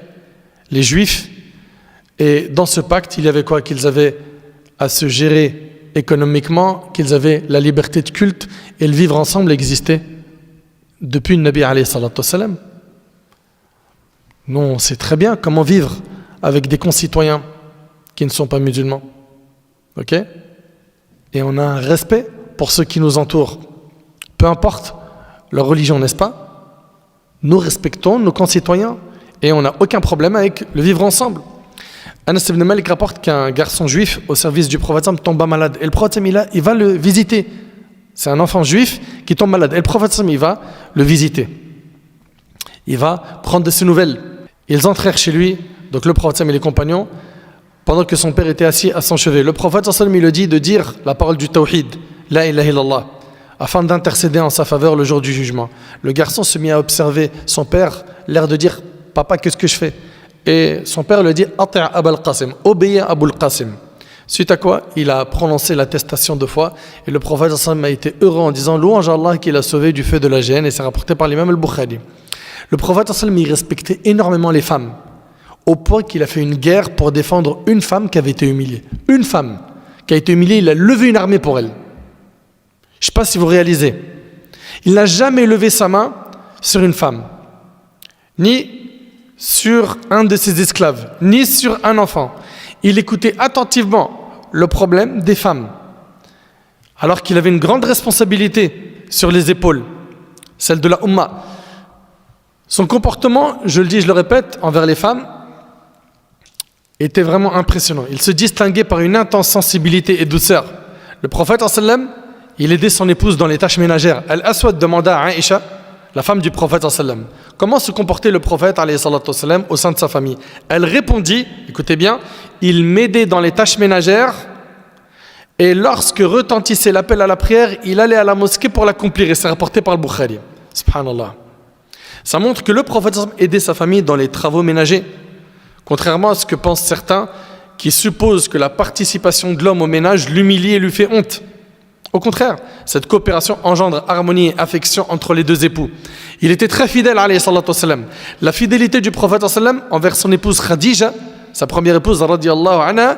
les Juifs. Et dans ce pacte, il y avait quoi? Qu'ils avaient à se gérer économiquement, qu'ils avaient la liberté de culte, et le vivre ensemble existait depuis le Nabi alayhi salatu wassalam. Nous, on sait très bien comment vivre avec des concitoyens qui ne sont pas musulmans. Ok? Et on a un respect pour ceux qui nous entourent. Peu importe leur religion, n'est-ce pas? Nous respectons nos concitoyens et on n'a aucun problème avec le vivre ensemble. Anas ibn Malik rapporte qu'un garçon juif au service du prophète tomba malade. Et le prophète il va le visiter. C'est un enfant juif qui tombe malade. Et le prophète il va le visiter. Il va prendre de ses nouvelles. Ils entrèrent chez lui, donc le prophète et les compagnons, pendant que son père était assis à son chevet. Le prophète il lui dit de dire la parole du tawhid, la ilaha illallah, afin d'intercéder en sa faveur le jour du jugement. Le garçon se mit à observer son père, l'air de dire « Papa, qu'est-ce que je fais ?» Et son père lui dit « Ati' Abul Qasim, obéis à Abul Qasim ». Suite à quoi, il a prononcé l'attestation de foi et le prophète a été heureux en disant « Louange à Allah qui l'a sauvé du feu de la géhenne » et c'est rapporté par l'imam al-Bukhari. Le prophète il respectait énormément les femmes, au point qu'il a fait une guerre pour défendre une femme qui avait été humiliée. Une femme qui a été humiliée, il a levé une armée pour elle. Je ne sais pas si vous réalisez. Il n'a jamais levé sa main sur une femme, ni sur un de ses esclaves, ni sur un enfant. Il écoutait attentivement le problème des femmes, alors qu'il avait une grande responsabilité sur les épaules, celle de la Ummah. Son comportement, je le dis, je le répète, envers les femmes, était vraiment impressionnant. Il se distinguait par une intense sensibilité et douceur. Le prophète, il aidait son épouse dans les tâches ménagères. Al-Aswad demanda à Aïcha, la femme du prophète, comment se comportait le prophète au sein de sa famille. Elle répondit, écoutez bien, il m'aidait dans les tâches ménagères et lorsque retentissait l'appel à la prière, il allait à la mosquée pour l'accomplir. Et c'est rapporté par le Bukhari. Subhanallah. Ça montre que le prophète aidait sa famille dans les travaux ménagers. Contrairement à ce que pensent certains qui supposent que la participation de l'homme au ménage l'humilie et lui fait honte. Au contraire, cette coopération engendre harmonie et affection entre les deux époux. Il était très fidèle, alayhi salatu wassalam. La fidélité du prophète envers son épouse Khadija, sa première épouse, radiyallahu anha,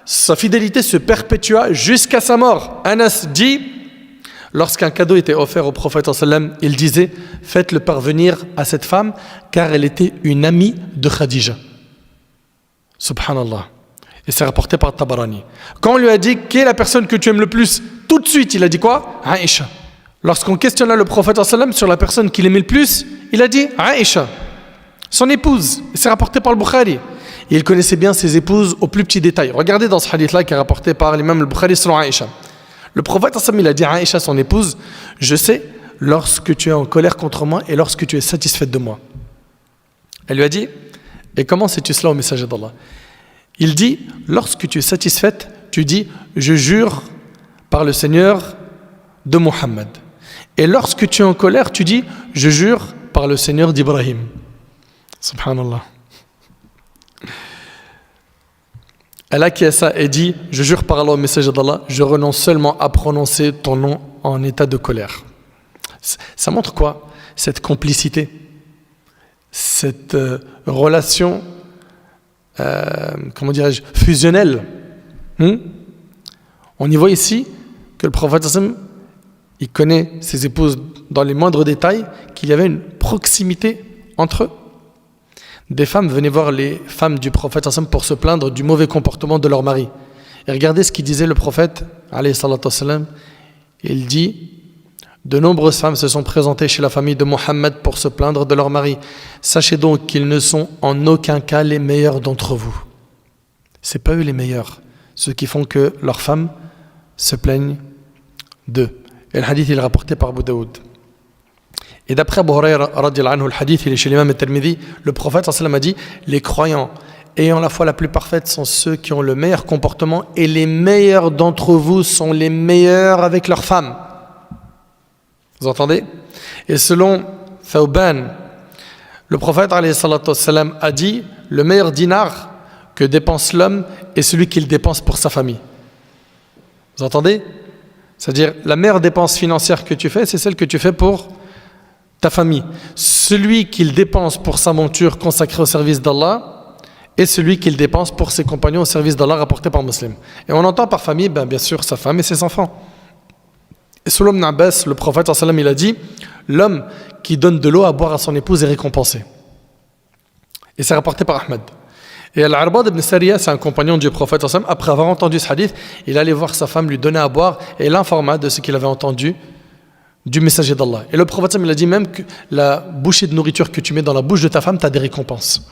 sa fidélité se perpétua jusqu'à sa mort. Anas dit, lorsqu'un cadeau était offert au prophète, il disait « Faites-le parvenir à cette femme, car elle était une amie de Khadija. » Subhanallah. Et c'est rapporté par Tabarani. Quand on lui a dit « Qui est la personne que tu aimes le plus ?» Tout de suite, il a dit quoi? Aïcha. Lorsqu'on questionna le prophète sur la personne qu'il aimait le plus, il a dit Aïcha, son épouse. Et c'est rapporté par le Bukhari. Et il connaissait bien ses épouses au plus petit détail. Regardez dans ce hadith-là qui est rapporté par l'imam al-Bukhari selon Aïcha. Le prophète il a dit à Aïcha, son épouse, je sais lorsque tu es en colère contre moi et lorsque tu es satisfaite de moi. Elle lui a dit, et comment sais-tu cela au messager d'Allah? Il dit, lorsque tu es satisfaite, tu dis, je jure par le Seigneur de Muhammad. Et lorsque tu es en colère, tu dis, je jure par le Seigneur d'Ibrahim. Subhanallah. Elle acquiesça et dit, je jure par Allah au messager d'Allah, je renonce seulement à prononcer ton nom en état de colère. Ça montre quoi? Cette complicité, cette relation, comment dirais-je, fusionnelle. On y voit ici que le prophète, il connaît ses épouses dans les moindres détails, qu'il y avait une proximité entre eux. Des femmes venaient voir les femmes du prophète pour se plaindre du mauvais comportement de leur mari. Et regardez ce qu'il disait le prophète, alayhi salatu wassalam. Il dit, de nombreuses femmes se sont présentées chez la famille de Mohammed pour se plaindre de leur mari. Sachez donc qu'ils ne sont en aucun cas les meilleurs d'entre vous. C'est pas eux les meilleurs, ceux qui font que leurs femmes se plaignent d'eux. Et le hadith il est rapporté par Abu Daoud. Et d'après Abu Hurayra radiyallahu anhu, le hadith il est chez l'imam al-Tirmidhi, le prophète sallallahu alayhi wa sallam a dit, les croyants ayant la foi la plus parfaite sont ceux qui ont le meilleur comportement et les meilleurs d'entre vous sont les meilleurs avec leurs femmes. Vous entendez? Et selon Thawban, le prophète alayhi salatu wassalam, a dit le meilleur dinar que dépense l'homme est celui qu'il dépense pour sa famille. Vous entendez? C'est-à-dire la meilleure dépense financière que tu fais, c'est celle que tu fais pour ta famille. Celui qu'il dépense pour sa monture consacrée au service d'Allah et celui qu'il dépense pour ses compagnons au service d'Allah rapporté par Muslim. Et on entend par famille, bien sûr, sa femme et ses enfants. Et selon Ibn Abbas, le prophète sallallahu alayhi wa sallam, il a dit l'homme qui donne de l'eau à boire à son épouse est récompensé. Et c'est rapporté par Ahmed. Et Al-Arbad ibn Sariya, c'est un compagnon du prophète sallallahu alayhi wa sallam, après avoir entendu ce hadith, il allait voir sa femme, lui donner à boire et il l'informa de ce qu'il avait entendu du messager d'Allah. Et le prophète sallallahu alayhi wa sallam, il a dit même que la bouchée de nourriture que tu mets dans la bouche de ta femme, tu as des récompenses.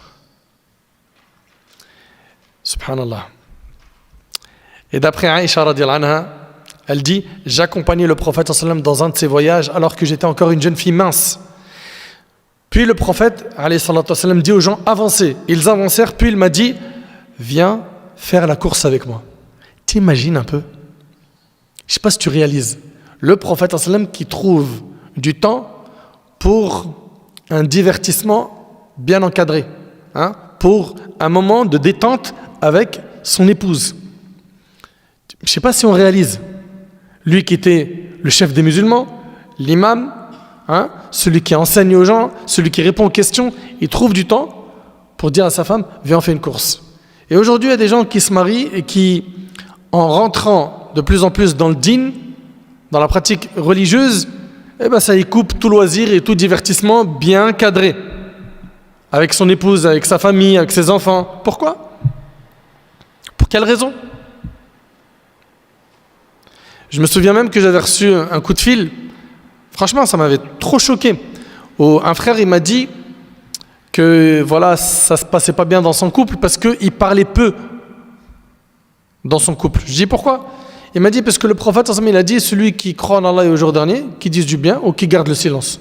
Subhanallah. Et d'après Aïcha radiyallahu anha, elle dit j'accompagnais le prophète sallallahu alayhi wa sallam dans un de ses voyages alors que j'étais encore une jeune fille mince. Puis le prophète alayhi salatu wa sallam, dit aux gens avancez. Ils avancèrent, puis il m'a dit viens faire la course avec moi. T'imagines un peu? Je ne sais pas si tu réalises. Le prophète sallallahu alayhi wa sallam qui trouve du temps pour un divertissement bien encadré, pour un moment de détente avec son épouse. Je ne sais pas si on réalise. Lui qui était le chef des musulmans, l'imam, celui qui enseigne aux gens, celui qui répond aux questions, il trouve du temps pour dire à sa femme viens on fait une course. Et aujourd'hui il y a des gens qui se marient et qui, en rentrant de plus en plus dans le din, dans la pratique religieuse, ça y coupe tout loisir et tout divertissement bien cadré avec son épouse, avec sa famille, avec ses enfants. Pourquoi? Pour quelle raison? Je me souviens même que j'avais reçu un coup de fil. Franchement, ça m'avait trop choqué. Un frère, il m'a dit que voilà, ça se passait pas bien dans son couple parce qu'il parlait peu dans son couple. Je dis pourquoi? Il m'a dit parce que le prophète, il a dit celui qui croit en Allah et au jour dernier, qui dise du bien ou qui garde le silence.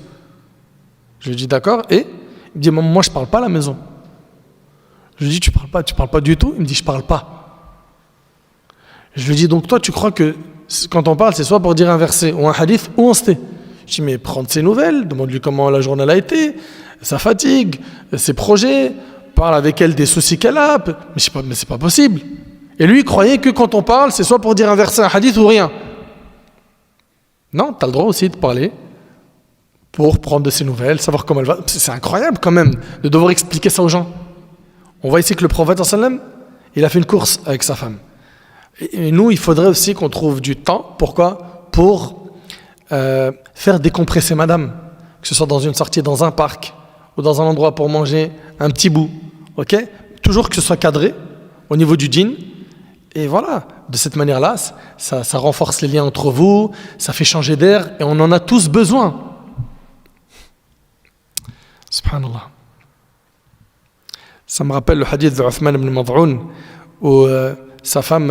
Je lui dis d'accord. Et il me dit moi je parle pas à la maison. Je lui dis tu parles pas du tout. Il me dit je parle pas. Je lui dis donc toi tu crois que quand on parle, c'est soit pour dire un verset ou un hadith ou on se tait. Je dis mais prends de ses nouvelles, demande-lui comment la journée a été, sa fatigue, ses projets, parle avec elle des soucis qu'elle a. Mais c'est pas possible. Et lui, il croyait que quand on parle, c'est soit pour dire un verset, un hadith ou rien. Non, tu as le droit aussi de parler pour prendre de ses nouvelles, savoir comment elle va. C'est incroyable quand même de devoir expliquer ça aux gens. On voit ici que le prophète sallallahu alayhi wa sallam, il a fait une course avec sa femme. Et nous, il faudrait aussi qu'on trouve du temps. Pourquoi? Pour faire décompresser madame. Que ce soit dans une sortie, dans un parc, ou dans un endroit pour manger un petit bout. Ok? Toujours que ce soit cadré au niveau du djinn. Et voilà, de cette manière-là, ça renforce les liens entre vous, ça fait changer d'air, et on en a tous besoin. Subhanallah. Ça me rappelle le hadith de Uthman ibn Mad'un, où sa femme,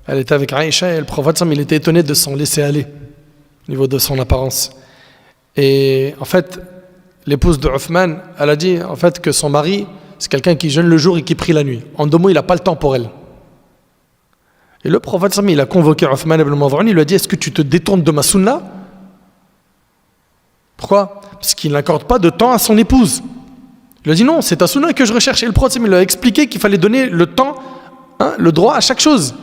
elle était avec Aïcha et le prophète, il était étonné de s'en laisser aller au niveau de son apparence. Et en fait, l'épouse de Uthman, elle a dit en fait que son mari, c'est quelqu'un qui jeûne le jour et qui prie la nuit. En 2 mots, il n'a pas le temps pour elle. Et le prophète, il a convoqué Uthman ibn Mad'un, il lui a dit est-ce que tu te détournes de ma sunna? Pourquoi? Parce qu'il n'accorde pas de temps à son épouse. Il a dit non, c'est ta sunna que je recherche. Et le prophète, il lui a expliqué qu'il fallait donner le temps, le droit à chaque chose.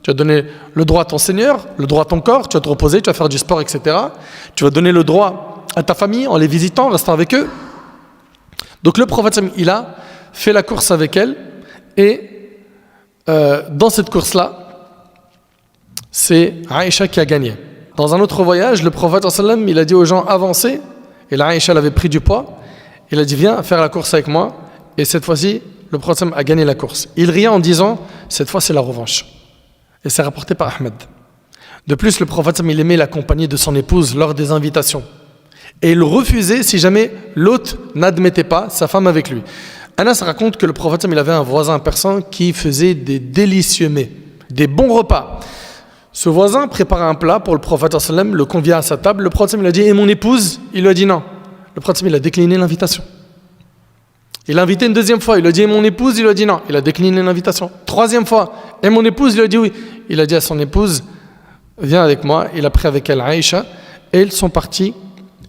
Tu vas donner le droit à ton Seigneur, le droit à ton corps, tu vas te reposer, tu vas faire du sport, etc. Tu vas donner le droit à ta famille en les visitant, en restant avec eux. Donc le prophète, il a fait la course avec elle. Et dans cette course-là, c'est Aïcha qui a gagné. Dans un autre voyage, le prophète, il a dit aux gens avancez. Et là, Aïcha avait pris du poids. Il a dit viens faire la course avec moi. Et cette fois-ci, le prophète a gagné la course. Il riait en disant cette fois c'est la revanche. Et c'est rapporté par Ahmed. De plus, le prophète il aimait la compagnie de son épouse lors des invitations. Et il refusait si jamais l'hôte n'admettait pas sa femme avec lui. Anas raconte que le prophète il avait un voisin persan qui faisait des délicieux mets, des bons repas. Ce voisin préparait un plat pour le prophète, le convia à sa table. Le prophète il a dit et mon épouse? Il lui a dit non. Le prophète il a décliné l'invitation. Il a invité une deuxième fois, il lui a dit et mon épouse, il lui a dit non, il a décliné l'invitation. Troisième fois, et mon épouse, il lui a dit oui. Il a dit à son épouse, viens avec moi, il a pris avec elle Aïcha, et ils sont partis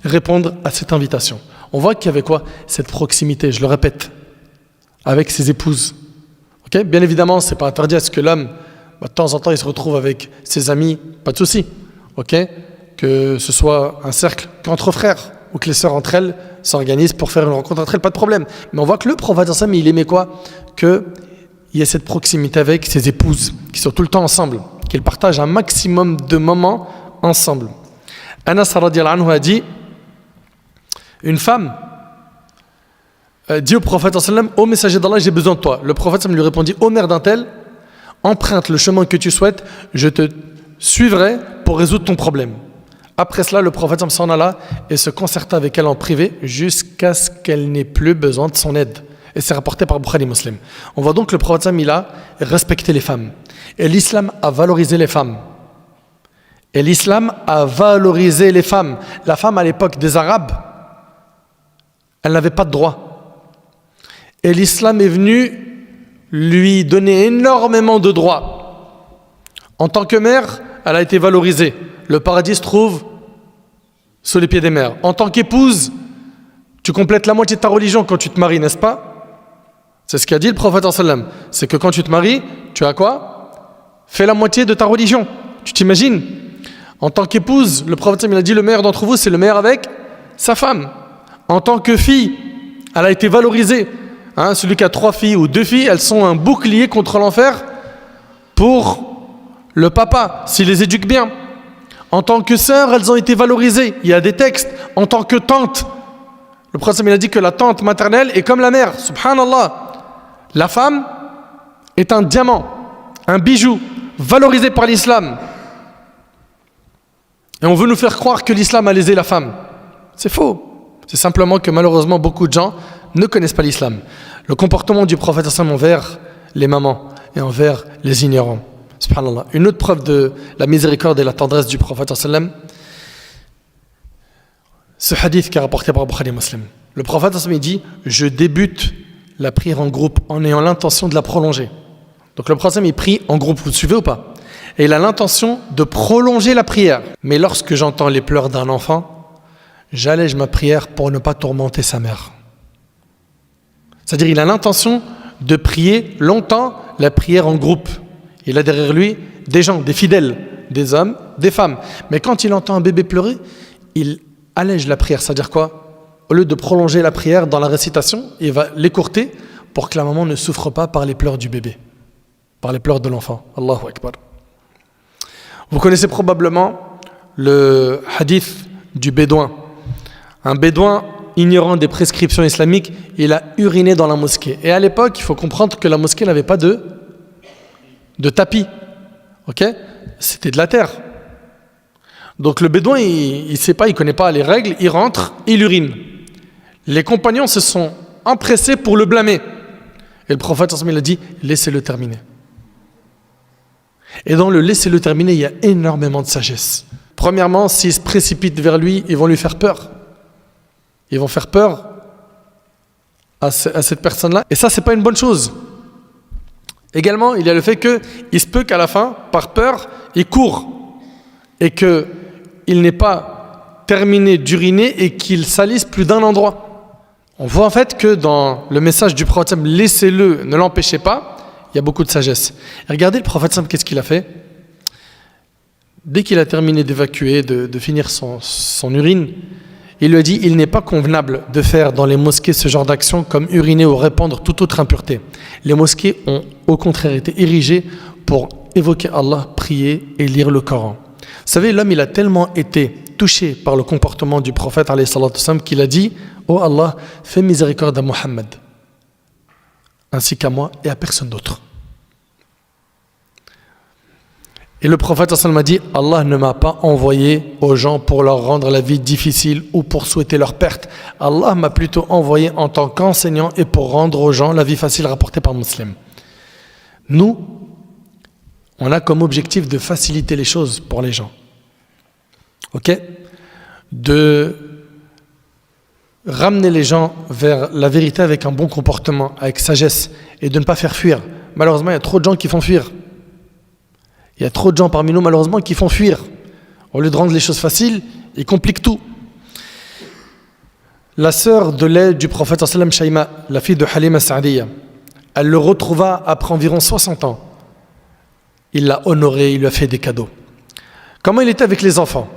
répondre à cette invitation. On voit qu'il y avait quoi? Cette proximité, je le répète, avec ses épouses. Okay? Bien évidemment, ce n'est pas interdit à ce que l'homme, de temps en temps, il se retrouve avec ses amis, pas de souci. Okay? Que ce soit un cercle qu'entre frères, ou que les sœurs entre elles s'organisent pour faire une rencontre entre elles, pas de problème. Mais on voit que le prophète, il aimait quoi? Qu'il y ait cette proximité avec ses épouses, qui sont tout le temps ensemble, qu'ils partagent un maximum de moments ensemble. Anas radiyallahu anhu a dit, une femme dit au prophète, ô messager d'Allah, j'ai besoin de toi. Le prophète lui répondit, ô mère d'un tel, emprunte le chemin que tu souhaites, je te suivrai pour résoudre ton problème. Après cela, le prophète s'en alla et se concerta avec elle en privé jusqu'à ce qu'elle n'ait plus besoin de son aide. Et c'est rapporté par Bukhari Muslim. On voit donc que le prophète il a respecté les femmes. Et l'islam a valorisé les femmes. Et l'islam a valorisé les femmes. La femme à l'époque des Arabes, elle n'avait pas de droit. Et l'islam est venu lui donner énormément de droits. En tant que mère, elle a été valorisée. Le paradis se trouve sous les pieds des mères. En tant qu'épouse, tu complètes la moitié de ta religion quand tu te maries, n'est-ce pas? C'est ce qu'a dit le prophète sallam. C'est que quand tu te maries, tu as quoi? Fais la moitié de ta religion. Tu t'imagines? En tant qu'épouse, le prophète il a dit le meilleur d'entre vous, c'est le meilleur avec sa femme. En tant que fille, elle a été valorisée. Celui qui a 3 filles ou 2 filles, elles sont un bouclier contre l'enfer pour le papa, s'il les éduque bien. En tant que sœur, elles ont été valorisées. Il y a des textes. En tant que tante, le prophète il a dit que la tante maternelle est comme la mère. Subhanallah. La femme est un diamant, un bijou, valorisé par l'islam. Et on veut nous faire croire que l'islam a lésé la femme. C'est faux. C'est simplement que malheureusement, beaucoup de gens ne connaissent pas l'islam. Le comportement du prophète envers les mamans et envers les ignorants. Subhanallah. Une autre preuve de la miséricorde et la tendresse du prophète sallam, ce hadith qui est rapporté par Bukhari Muslim. Le prophète sallam dit, je débute la prière en groupe en ayant l'intention de la prolonger. Donc le prophète sallam il prie en groupe, vous suivez ou pas? Et il a l'intention de prolonger la prière. Mais lorsque j'entends les pleurs d'un enfant, j'allège ma prière pour ne pas tourmenter sa mère. C'est-à-dire il a l'intention de prier longtemps la prière en groupe. Il a derrière lui des gens, des fidèles, des hommes, des femmes. Mais quand il entend un bébé pleurer, il allège la prière. C'est-à-dire quoi? Au lieu de prolonger la prière dans la récitation, il va l'écourter pour que la maman ne souffre pas par les pleurs du bébé, par les pleurs de l'enfant. Allahu Akbar. Vous connaissez probablement le hadith du bédouin. Un bédouin ignorant des prescriptions islamiques, il a uriné dans la mosquée. Et à l'époque, il faut comprendre que la mosquée n'avait pas de tapis, ok? C'était de la terre. Donc le bédouin, il sait pas, il connaît pas les règles, il rentre, il urine. Les compagnons se sont empressés pour le blâmer. Et le prophète il a dit, laissez-le terminer. Et dans le laissez-le terminer, il y a énormément de sagesse. Premièrement, s'ils se précipitent vers lui, ils vont lui faire peur. Ils vont faire peur à cette personne-là. Et ça, c'est pas une bonne chose. Également, il y a le fait qu'il se peut qu'à la fin, par peur, il court et qu'il n'ait pas terminé d'uriner et qu'il salisse plus d'un endroit. On voit en fait que dans le message du prophète, laissez-le, ne l'empêchez pas, il y a beaucoup de sagesse. Et regardez le prophète, qu'est-ce qu'il a fait? Dès qu'il a terminé d'évacuer, de finir son urine, il lui a dit, il n'est pas convenable de faire dans les mosquées ce genre d'action comme uriner ou répandre toute autre impureté. Les mosquées ont au contraire été érigées pour évoquer Allah, prier et lire le Coran. Vous savez, l'homme il a tellement été touché par le comportement du prophète qu'il a dit, oh Allah, fais miséricorde à Muhammad, ainsi qu'à moi et à personne d'autre. Et le prophète m'a dit, Allah ne m'a pas envoyé aux gens pour leur rendre la vie difficile ou pour souhaiter leur perte. Allah m'a plutôt envoyé en tant qu'enseignant et pour rendre aux gens la vie facile rapportée par Muslim. Nous, on a comme objectif de faciliter les choses pour les gens. Ok? De ramener les gens vers la vérité avec un bon comportement, avec sagesse, et de ne pas faire fuir. Malheureusement, il y a trop de gens qui font fuir. Il y a trop de gens parmi nous, malheureusement, qui font fuir. Au lieu de rendre les choses faciles, ils compliquent tout. La sœur de lait du prophète sallam, Shaima, la fille de Halima Sa'diya, elle le retrouva après environ 60 ans. Il l'a honoré, il lui a fait des cadeaux. Comment il était avec les enfants?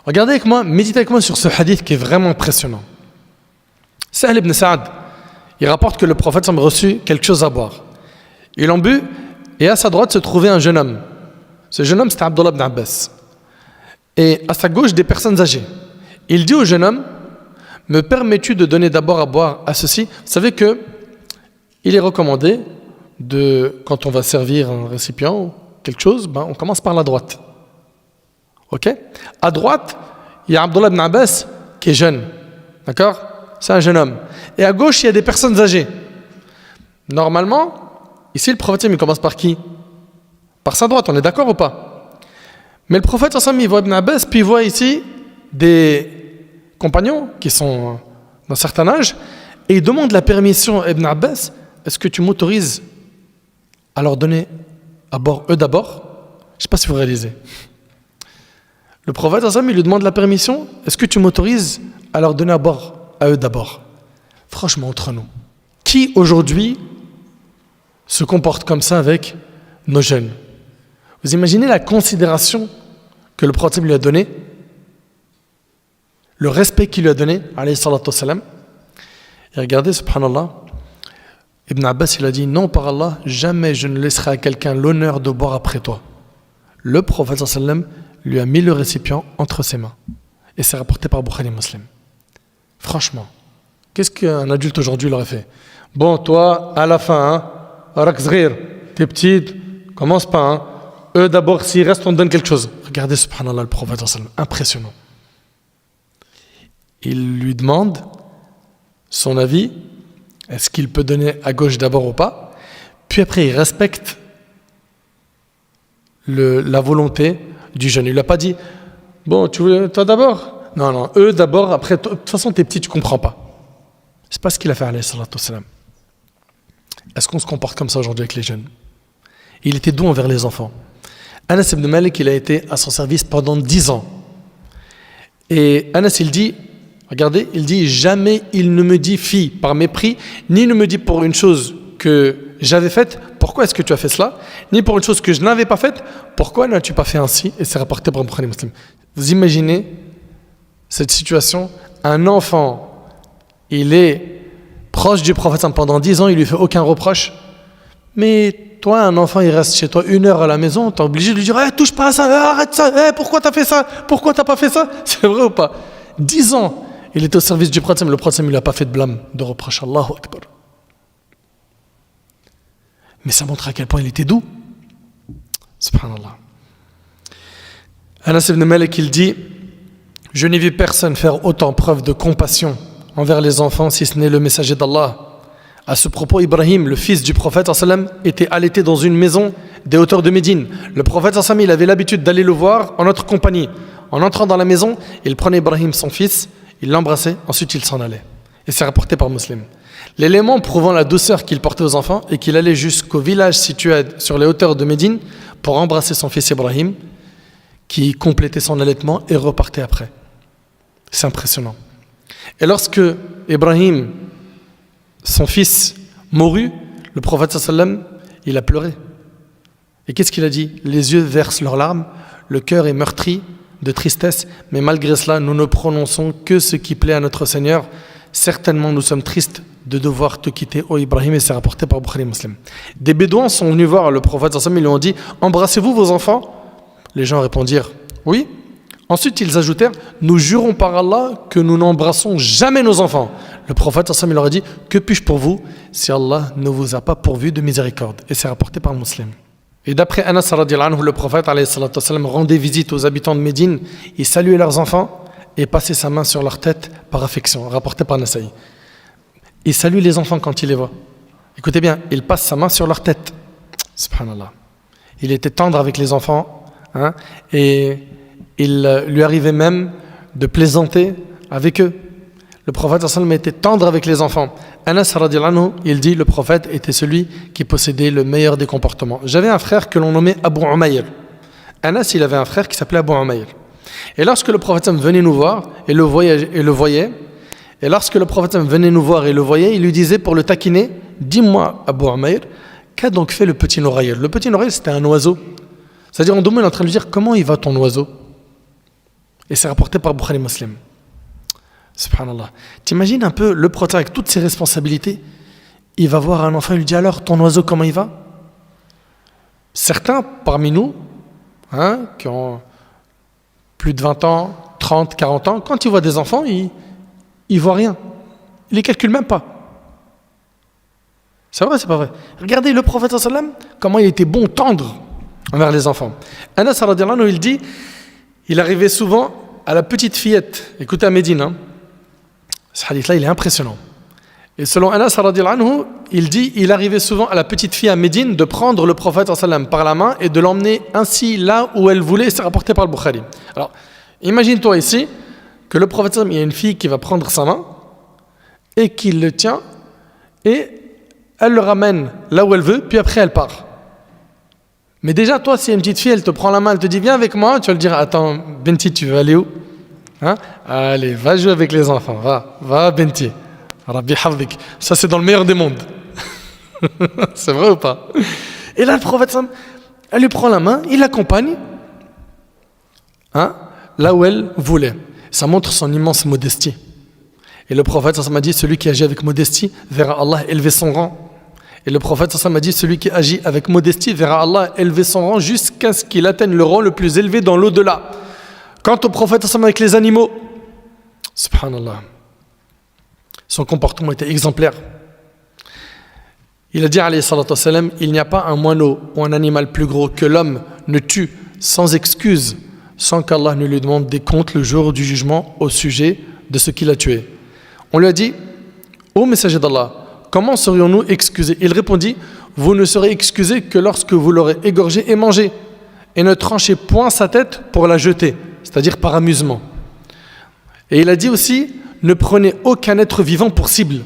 Regardez avec moi, méditez avec moi sur ce hadith qui est vraiment impressionnant. Sahl ibn Sa'ad, il rapporte que le prophète sallam reçut quelque chose à boire. Il en but, et à sa droite se trouvait un jeune homme. Ce jeune homme, c'était Abdullah ibn Abbas. Et à sa gauche, des personnes âgées. Il dit au jeune homme, me permets-tu de donner d'abord à boire à ceci? Vous savez que il est recommandé quand on va servir un récipient ou quelque chose, on commence par la droite. Ok? À droite, il y a Abdullah ibn Abbas qui est jeune. D'accord? C'est un jeune homme. Et à gauche, il y a des personnes âgées. Normalement, ici, le prophète, il commence par qui? Par sa droite, on est d'accord ou pas? Mais le prophète, ensemble, il voit Ibn Abbas, puis il voit ici des compagnons qui sont d'un certain âge, et il demande la permission à Ibn Abbas, est-ce que tu m'autorises à leur donner à boire eux d'abord? Je ne sais pas si vous réalisez. Le prophète, ensemble, il lui demande la permission, est-ce que tu m'autorises à leur donner à boire à eux d'abord? Franchement, entre nous, qui aujourd'hui se comporte comme ça avec nos jeunes? Vous imaginez la considération que le prophète lui a donnée, le respect qu'il lui a donné, alayhi salatu wassalam. Et regardez, subhanallah, Ibn Abbas, il a dit, non, par Allah, jamais je ne laisserai à quelqu'un l'honneur de boire après toi. Le prophète sallam lui a mis le récipient entre ses mains. Et c'est rapporté par Bukhari Muslim. Franchement, qu'est-ce qu'un adulte aujourd'hui leur a fait? Bon, toi, à la fin, Rakzrir, t'es petite, commence pas, eux d'abord, s'il reste, on te donne quelque chose. Regardez, subhanallah, le prophète sallam, impressionnant. Il lui demande son avis, est-ce qu'il peut donner à gauche d'abord ou pas, puis après il respecte la volonté du jeune. Il ne lui a pas dit, bon, tu veux toi d'abord? Non, eux d'abord, après, de toute façon t'es petit, tu ne comprends pas. C'est pas ce qu'il a fait, alayhi salatu wassalam. Est-ce qu'on se comporte comme ça aujourd'hui avec les jeunes? Il était doux envers les enfants. Anas ibn Malik, il a été à son service pendant 10 ans. Et Anas, il dit, regardez, il dit, jamais il ne me dit fille par mépris, ni ne me dit pour une chose que j'avais faite, pourquoi est-ce que tu as fait cela, ni pour une chose que je n'avais pas faite, pourquoi n'as-tu pas fait ainsi? Et c'est rapporté par Bukhari Muslim. Vous imaginez cette situation, un enfant, il est proche du prophète pendant 10 ans, il lui fait aucun reproche, mais toi, un enfant, il reste chez toi 1 heure à la maison, tu es obligé de lui dire, touche pas à ça, arrête ça, pourquoi t'as fait ça, pourquoi t'as pas fait ça? C'est vrai ou pas? 10 ans, il était au service du prophète, le prophète, il lui a pas fait de blâme, de reproche. Allahu Akbar. Mais ça montre à quel point il était doux. Subhanallah. Anas ibn Malik, il dit, je n'ai vu personne faire autant preuve de compassion envers les enfants si ce n'est le messager d'Allah. À ce propos, Ibrahim, le fils du prophète, était allaité dans une maison des hauteurs de Médine. Le prophète, il avait l'habitude d'aller le voir en notre compagnie. En entrant dans la maison, il prenait Ibrahim, son fils, il l'embrassait, ensuite il s'en allait. Et c'est rapporté par Muslim. L'élément prouvant la douceur qu'il portait aux enfants est qu'il allait jusqu'au village situé sur les hauteurs de Médine pour embrasser son fils Ibrahim, qui complétait son allaitement et repartait après. C'est impressionnant. Et lorsque Ibrahim, son fils, mourut, le prophète sallam, il a pleuré. Et qu'est-ce qu'il a dit? Les yeux versent leurs larmes, le cœur est meurtri de tristesse, mais malgré cela, nous ne prononçons que ce qui plaît à notre Seigneur. Certainement, nous sommes tristes de devoir te quitter, ô Ibrahim, et c'est rapporté par Bukhari Muslim. Des bédouins sont venus voir le prophète sallam, ils lui ont dit, embrassez-vous vos enfants? Les gens répondirent, oui. Ensuite, ils ajoutèrent, nous jurons par Allah que nous n'embrassons jamais nos enfants. Le prophète sallam, il leur a dit, que puis-je pour vous si Allah ne vous a pas pourvu de miséricorde? Et c'est rapporté par Muslim. Et d'après Anas radhiyallahu anhu, le prophète sallam, rendait visite aux habitants de Médine, il saluait leurs enfants et passait sa main sur leur tête par affection, rapporté par Nasaï. Il salue les enfants quand il les voit. Écoutez bien, il passe sa main sur leur tête. Subhanallah. Il était tendre avec les enfants, et il lui arrivait même de plaisanter avec eux. Le prophète sallam était tendre avec les enfants. Anas radiallahu anhu, il dit, le prophète était celui qui possédait le meilleur des comportements. J'avais un frère que l'on nommait Abu Umayr. Anas, il avait un frère qui s'appelait Abu Umayr. Et lorsque le prophète sallam venait nous voir et le voyait, il lui disait pour le taquiner, dis-moi Abu Umayr, qu'a donc fait le petit Nourayr? Le petit Nourayr, c'était un oiseau. C'est-à-dire, on est en train de lui dire, comment il va ton oiseau? Et c'est rapporté par Bukhari Muslim. Subhanallah. T'imagines un peu le prophète avec toutes ses responsabilités, il va voir un enfant et lui dit, alors ton oiseau comment il va? Certains parmi nous, qui ont plus de 20 ans, 30, 40 ans, quand ils voient des enfants, ils ne voient rien. Ils ne les calculent même pas. C'est vrai, c'est pas vrai. Regardez le prophète sallam, comment il était bon, tendre envers les enfants. Anas radiallahu anhu, il dit, il arrivait souvent à la petite fillette. Écoutez à Médine, ce hadith-là, il est impressionnant. Et selon Anas radiallahu anhu, il dit, il arrivait souvent à la petite fille à Médine de prendre le prophète sallam par la main et de l'emmener ainsi là où elle voulait. C'est rapporté par le Bukhari. Alors, imagine-toi ici que le prophète sallam, il y a une fille qui va prendre sa main et qu'il le tient et elle le ramène là où elle veut, puis après elle part. Mais déjà, toi, si une petite fille, elle te prend la main, elle te dit, viens avec moi, tu vas lui dire, attends, Benti, tu veux aller où? Allez, va jouer avec les enfants, va Benti. Rabbi Havdik. Ça, c'est dans le meilleur des mondes. C'est vrai ou pas? Et là, le prophète, elle lui prend la main, il l'accompagne, là où elle voulait. Ça montre son immense modestie. Et le prophète, ça m'a dit, celui qui agit avec modestie verra Allah élever son rang. Et le prophète ça m'a dit, celui qui agit avec modestie verra Allah élever son rang jusqu'à ce qu'il atteigne le rang le plus élevé dans l'au-delà. Quant au prophète avec les animaux, subhanallah, son comportement était exemplaire. Il a dit, alayhi salatu wassalam, il n'y a pas un moineau ou un animal plus gros que l'homme ne tue sans excuse, sans qu'Allah ne lui demande des comptes le jour du jugement au sujet de ce qu'il a tué. On lui a dit, ô messager d'Allah, comment serions-nous excusés? Il répondit, vous ne serez excusés que lorsque vous l'aurez égorgé et mangé, et ne tranchez point sa tête pour la jeter, c'est-à-dire par amusement. Et il a dit aussi, ne prenez aucun être vivant pour cible.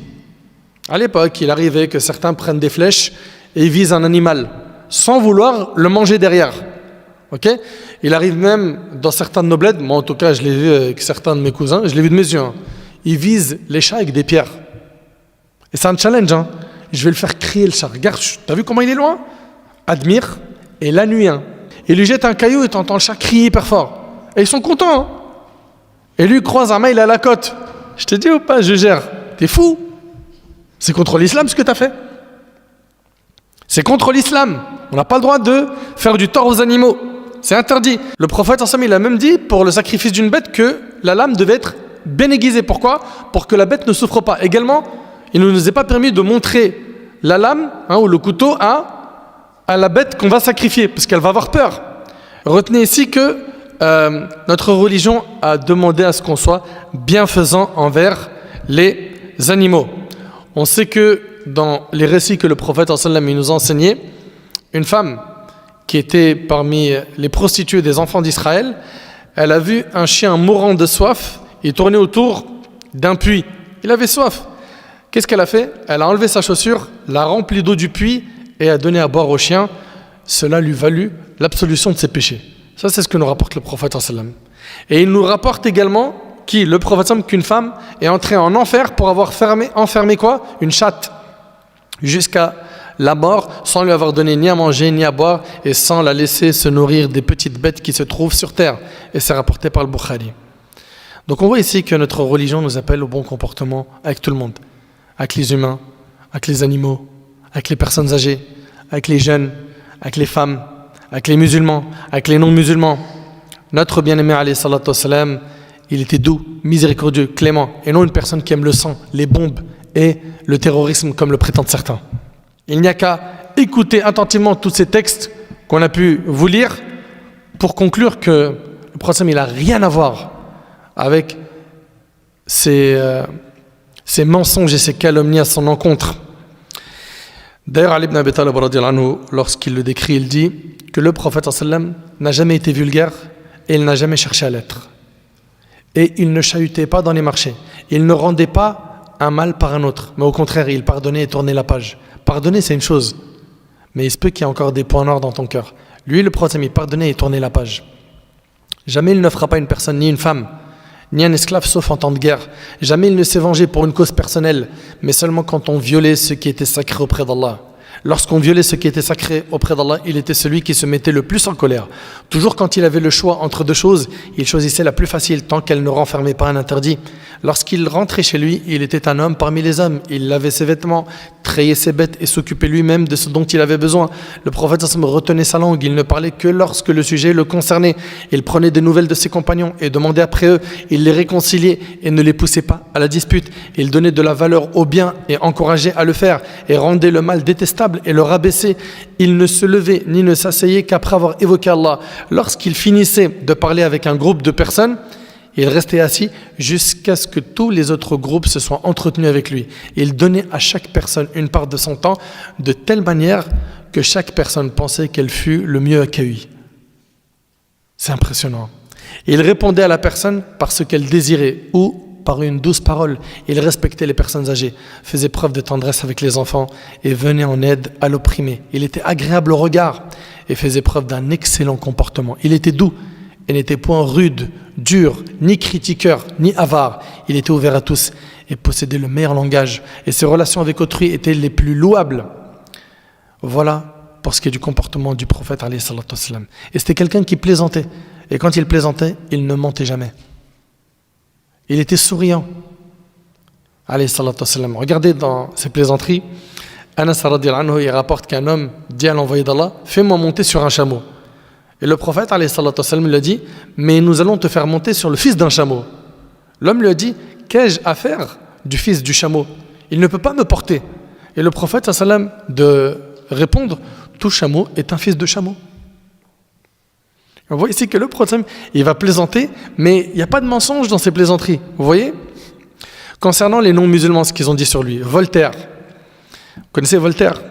À l'époque, il arrivait que certains prennent des flèches et visent un animal, sans vouloir le manger derrière. Okay? Il arrive même dans certains de nos bleds, moi en tout cas je l'ai vu avec certains de mes cousins, je l'ai vu de mes yeux, ils visent les chats avec des pierres. Et c'est un challenge, je vais le faire crier le chat. Regarde, t'as vu comment il est loin? Admire, et la nuit, il lui jette un caillou et t'entends le chat crier hyper fort. Et ils sont contents. Et lui croise un mail à la côte. Je te dis ou pas, je gère. T'es fou? C'est contre l'islam ce que t'as fait. C'est contre l'islam. On n'a pas le droit de faire du tort aux animaux. C'est interdit. Le prophète ensemble, il a même dit pour le sacrifice d'une bête que la lame devait être bien aiguisée. Pourquoi? Pour que la bête ne souffre pas. Également, il ne nous est pas permis de montrer la lame ou le couteau à la bête qu'on va sacrifier, parce qu'elle va avoir peur. Retenez ici que notre religion a demandé à ce qu'on soit bienfaisant envers les animaux. On sait que dans les récits que le prophète sallam nous a enseignés, une femme qui était parmi les prostituées des enfants d'Israël, elle a vu un chien mourant de soif, il tournait autour d'un puits. Il avait soif. Qu'est-ce qu'elle a fait? Elle a enlevé sa chaussure, l'a remplie d'eau du puits et a donné à boire au chien. Cela lui valut l'absolution de ses péchés. Ça, c'est ce que nous rapporte le prophète sallam. Et il nous rapporte également le prophète sallam, qu'une femme est entrée en enfer pour avoir enfermé quoi? Une chatte jusqu'à la mort, sans lui avoir donné ni à manger ni à boire et sans la laisser se nourrir des petites bêtes qui se trouvent sur terre. Et c'est rapporté par le Bukhari. Donc on voit ici que notre religion nous appelle au bon comportement avec tout le monde. Avec les humains, avec les animaux, avec les personnes âgées, avec les jeunes, avec les femmes, avec les musulmans, avec les non-musulmans. Notre bien-aimé alayhi salatu wassalam, il était doux, miséricordieux, clément, et non une personne qui aime le sang, les bombes et le terrorisme comme le prétendent certains. Il n'y a qu'à écouter attentivement tous ces textes qu'on a pu vous lire pour conclure que le prophète il n'a rien à voir avec ces mensonges et ces calomnies à son encontre. D'ailleurs, Ali ibn Abi Talib, lorsqu'il le décrit, il dit que le prophète sallam n'a jamais été vulgaire et il n'a jamais cherché à l'être. Et il ne chahutait pas dans les marchés. Il ne rendait pas un mal par un autre, mais au contraire, il pardonnait et tournait la page. Pardonner, c'est une chose, mais il se peut qu'il y ait encore des points noirs dans ton cœur. Lui, le prophète, il pardonnait et tournait la page. Jamais il ne fera pas une personne, ni une femme, ni un esclave, sauf en temps de guerre. Jamais il ne s'est vengé pour une cause personnelle, mais seulement quand on violait ce qui était sacré auprès d'Allah. Lorsqu'on violait ce qui était sacré auprès d'Allah, il était celui qui se mettait le plus en colère. Toujours quand il avait le choix entre deux choses, il choisissait la plus facile tant qu'elle ne renfermait pas un interdit. Lorsqu'il rentrait chez lui, il était un homme parmi les hommes. Il lavait ses vêtements, trayait ses bêtes et s'occupait lui-même de ce dont il avait besoin. Le prophète retenait sa langue, il ne parlait que lorsque le sujet le concernait. Il prenait des nouvelles de ses compagnons et demandait après eux. Il les réconciliait et ne les poussait pas à la dispute. Il donnait de la valeur au bien et encourageait à le faire et rendait le mal détestable et le rabaissait. Il ne se levait ni ne s'asseyait qu'après avoir évoqué Allah. Lorsqu'il finissait de parler avec un groupe de personnes, il restait assis jusqu'à ce que tous les autres groupes se soient entretenus avec lui. Il donnait à chaque personne une part de son temps de telle manière que chaque personne pensait qu'elle fut le mieux accueillie. C'est impressionnant. Il répondait à la personne par ce qu'elle désirait ou par une douce parole. Il respectait les personnes âgées, faisait preuve de tendresse avec les enfants et venait en aide à l'opprimé. Il était agréable au regard et faisait preuve d'un excellent comportement. Il était doux et n'était point rude, dur, ni critiqueur, ni avare. Il était ouvert à tous et possédait le meilleur langage. Et ses relations avec autrui étaient les plus louables. Voilà pour ce qui est du comportement du prophète alayhi salatu wassalam. Et c'était quelqu'un qui plaisantait. Et quand il plaisantait, il ne mentait jamais. Il était souriant. Alayhi salatu wassalam. Regardez dans ses plaisanteries, Anas radiyallahu anhu, il rapporte qu'un homme dit à l'envoyé d'Allah, fais-moi monter sur un chameau. Et le prophète alayhi salatu wassalam lui a dit, mais nous allons te faire monter sur le fils d'un chameau. L'homme lui a dit, qu'ai-je à faire du fils du chameau? Il ne peut pas me porter. Et le prophète sallam de répondre, tout chameau est un fils de chameau. On voit ici que le prophète, il va plaisanter, mais il n'y a pas de mensonge dans ses plaisanteries. Vous voyez? Concernant les non-musulmans, ce qu'ils ont dit sur lui, Voltaire. Vous connaissez Voltaire,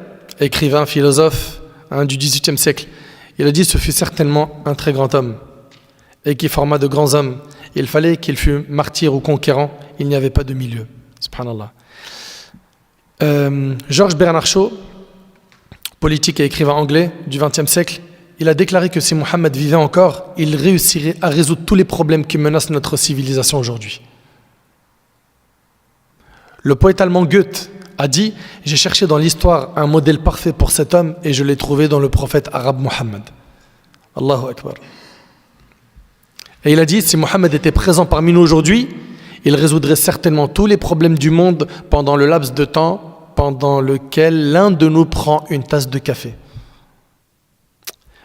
écrivain, philosophe du XVIIIe siècle. Il a dit, ce fut certainement un très grand homme et qui forma de grands hommes. Il fallait qu'il fût martyr ou conquérant. Il n'y avait pas de milieu. Subhanallah. Georges Bernard Shaw, politique et écrivain anglais du XXe siècle, il a déclaré que si Mohammed vivait encore, il réussirait à résoudre tous les problèmes qui menacent notre civilisation aujourd'hui. Le poète allemand Goethe a dit « J'ai cherché dans l'histoire un modèle parfait pour cet homme et je l'ai trouvé dans le prophète arabe Mohammed. » Allahu Akbar. Et il a dit « Si Mohammed était présent parmi nous aujourd'hui, il résoudrait certainement tous les problèmes du monde pendant le laps de temps pendant lequel l'un de nous prend une tasse de café. »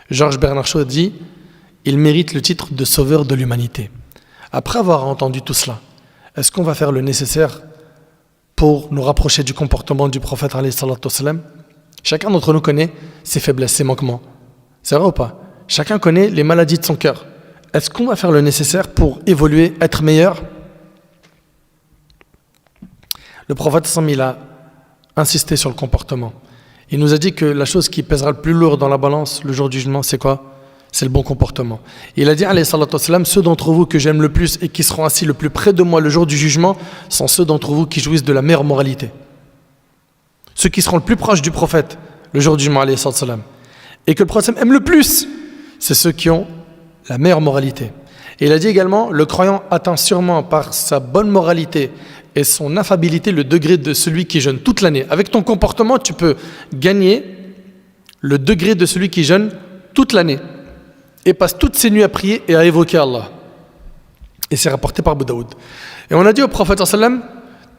Georges Bernard Shaw dit « Il mérite le titre de sauveur de l'humanité. » Après avoir entendu tout cela, est-ce qu'on va faire le nécessaire pour nous rapprocher du comportement du prophète alayhi salatu wassalam? Chacun d'entre nous connaît ses faiblesses, ses manquements. C'est vrai ou pas? Chacun connaît les maladies de son cœur. Est-ce qu'on va faire le nécessaire pour évoluer, être meilleur? Le prophète il a insisté sur le comportement. Il nous a dit que la chose qui pèsera le plus lourd dans la balance le jour du jugement, c'est quoi? C'est le bon comportement. Il a dit, alayhi salatu wassalam, ceux d'entre vous que j'aime le plus et qui seront assis le plus près de moi le jour du jugement sont ceux d'entre vous qui jouissent de la meilleure moralité. Ceux qui seront le plus proches du prophète le jour du jugement, alayhi salatu wassalam, et que le prophète aime le plus, c'est ceux qui ont la meilleure moralité. Et il a dit également, le croyant atteint sûrement par sa bonne moralité et son affabilité le degré de celui qui jeûne toute l'année. Avec ton comportement, tu peux gagner le degré de celui qui jeûne toute l'année et passe toutes ses nuits à prier et à évoquer Allah. Et c'est rapporté par Abu Daoud. Et on a dit au prophète sallam,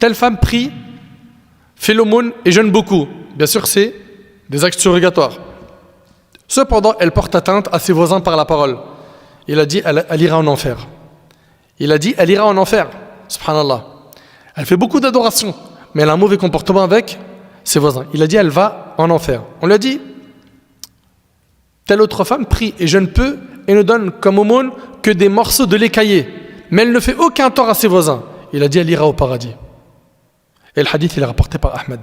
telle femme prie, fait l'aumône et jeûne beaucoup. Bien sûr, c'est des actes surrogatoires. Cependant, elle porte atteinte à ses voisins par la parole. Il a dit, elle ira en enfer. Il a dit, elle ira en enfer. Subhanallah. Elle fait beaucoup d'adoration, mais elle a un mauvais comportement avec ses voisins. Il a dit, elle va en enfer. On lui a dit, telle autre femme prie et jeûne peu et ne donne comme aumône que des morceaux de lait caillé. Mais elle ne fait aucun tort à ses voisins. Il a dit, elle ira au paradis. Et le hadith, il est rapporté par Ahmed.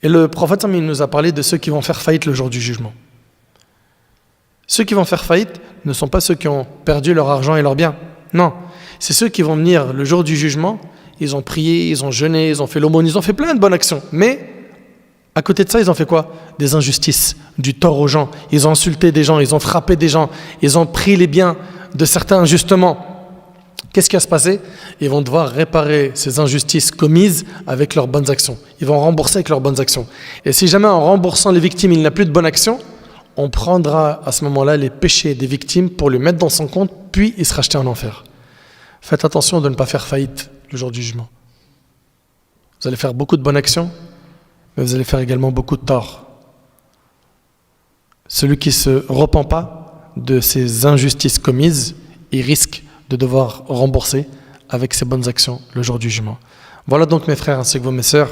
Et le prophète, il nous a parlé de ceux qui vont faire faillite le jour du jugement. Ceux qui vont faire faillite ne sont pas ceux qui ont perdu leur argent et leurs biens. Non, c'est ceux qui vont venir le jour du jugement, ils ont prié, ils ont jeûné, ils ont fait l'aumône, ils ont fait plein de bonnes actions. Mais à côté de ça, ils ont fait quoi? Des injustices, du tort aux gens. Ils ont insulté des gens, ils ont frappé des gens, ils ont pris les biens de certains injustement. Qu'est-ce qui va se passer? Ils vont devoir réparer ces injustices commises avec leurs bonnes actions. Ils vont rembourser avec leurs bonnes actions. Et si jamais en remboursant les victimes, il n'a plus de bonnes actions, on prendra à ce moment-là les péchés des victimes pour les mettre dans son compte, puis il sera jeté en enfer. Faites attention de ne pas faire faillite le jour du jugement. Vous allez faire beaucoup de bonnes actions, mais vous allez faire également beaucoup de tort. Celui qui ne se repent pas de ces injustices commises, il risque de devoir rembourser avec ses bonnes actions le jour du jugement. Voilà donc mes frères ainsi que vous mes sœurs,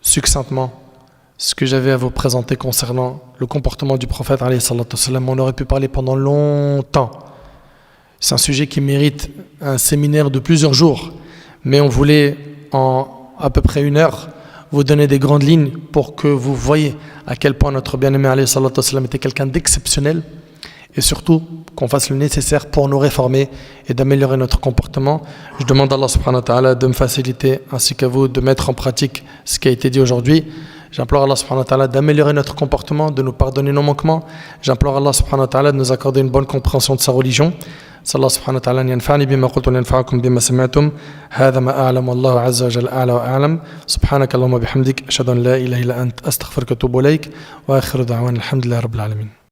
succinctement, ce que j'avais à vous présenter concernant le comportement du prophète alayhi salatu wassalam. On aurait pu parler pendant longtemps. C'est un sujet qui mérite un séminaire de plusieurs jours, mais on voulait en à peu près 1 heure vous donner des grandes lignes pour que vous voyez à quel point notre bien-aimé alayhi salatu wassalam était quelqu'un d'exceptionnel, et surtout qu'on fasse le nécessaire pour nous réformer et d'améliorer notre comportement. Je demande à Allah subhanahu wa ta'ala de me faciliter ainsi qu'à vous de mettre en pratique ce qui a été dit aujourd'hui. J'implore Allah subhanahu wa ta'ala d'améliorer notre comportement, de nous pardonner nos manquements. J'implore Allah subhanahu wa ta'ala de nous accorder une bonne compréhension de sa religion. صلى الله سبحانه وتعالى أن ينفعني بما قلت وينفعكم بما سمعتم. هذا ما أعلم والله عز وجل أعلى وأعلم. سبحانك اللهم وبحمدك أشهد أن لا إله إلا أنت أستغفرك وأتوب إليك وآخر دعوانا الحمد لله رب العالمين.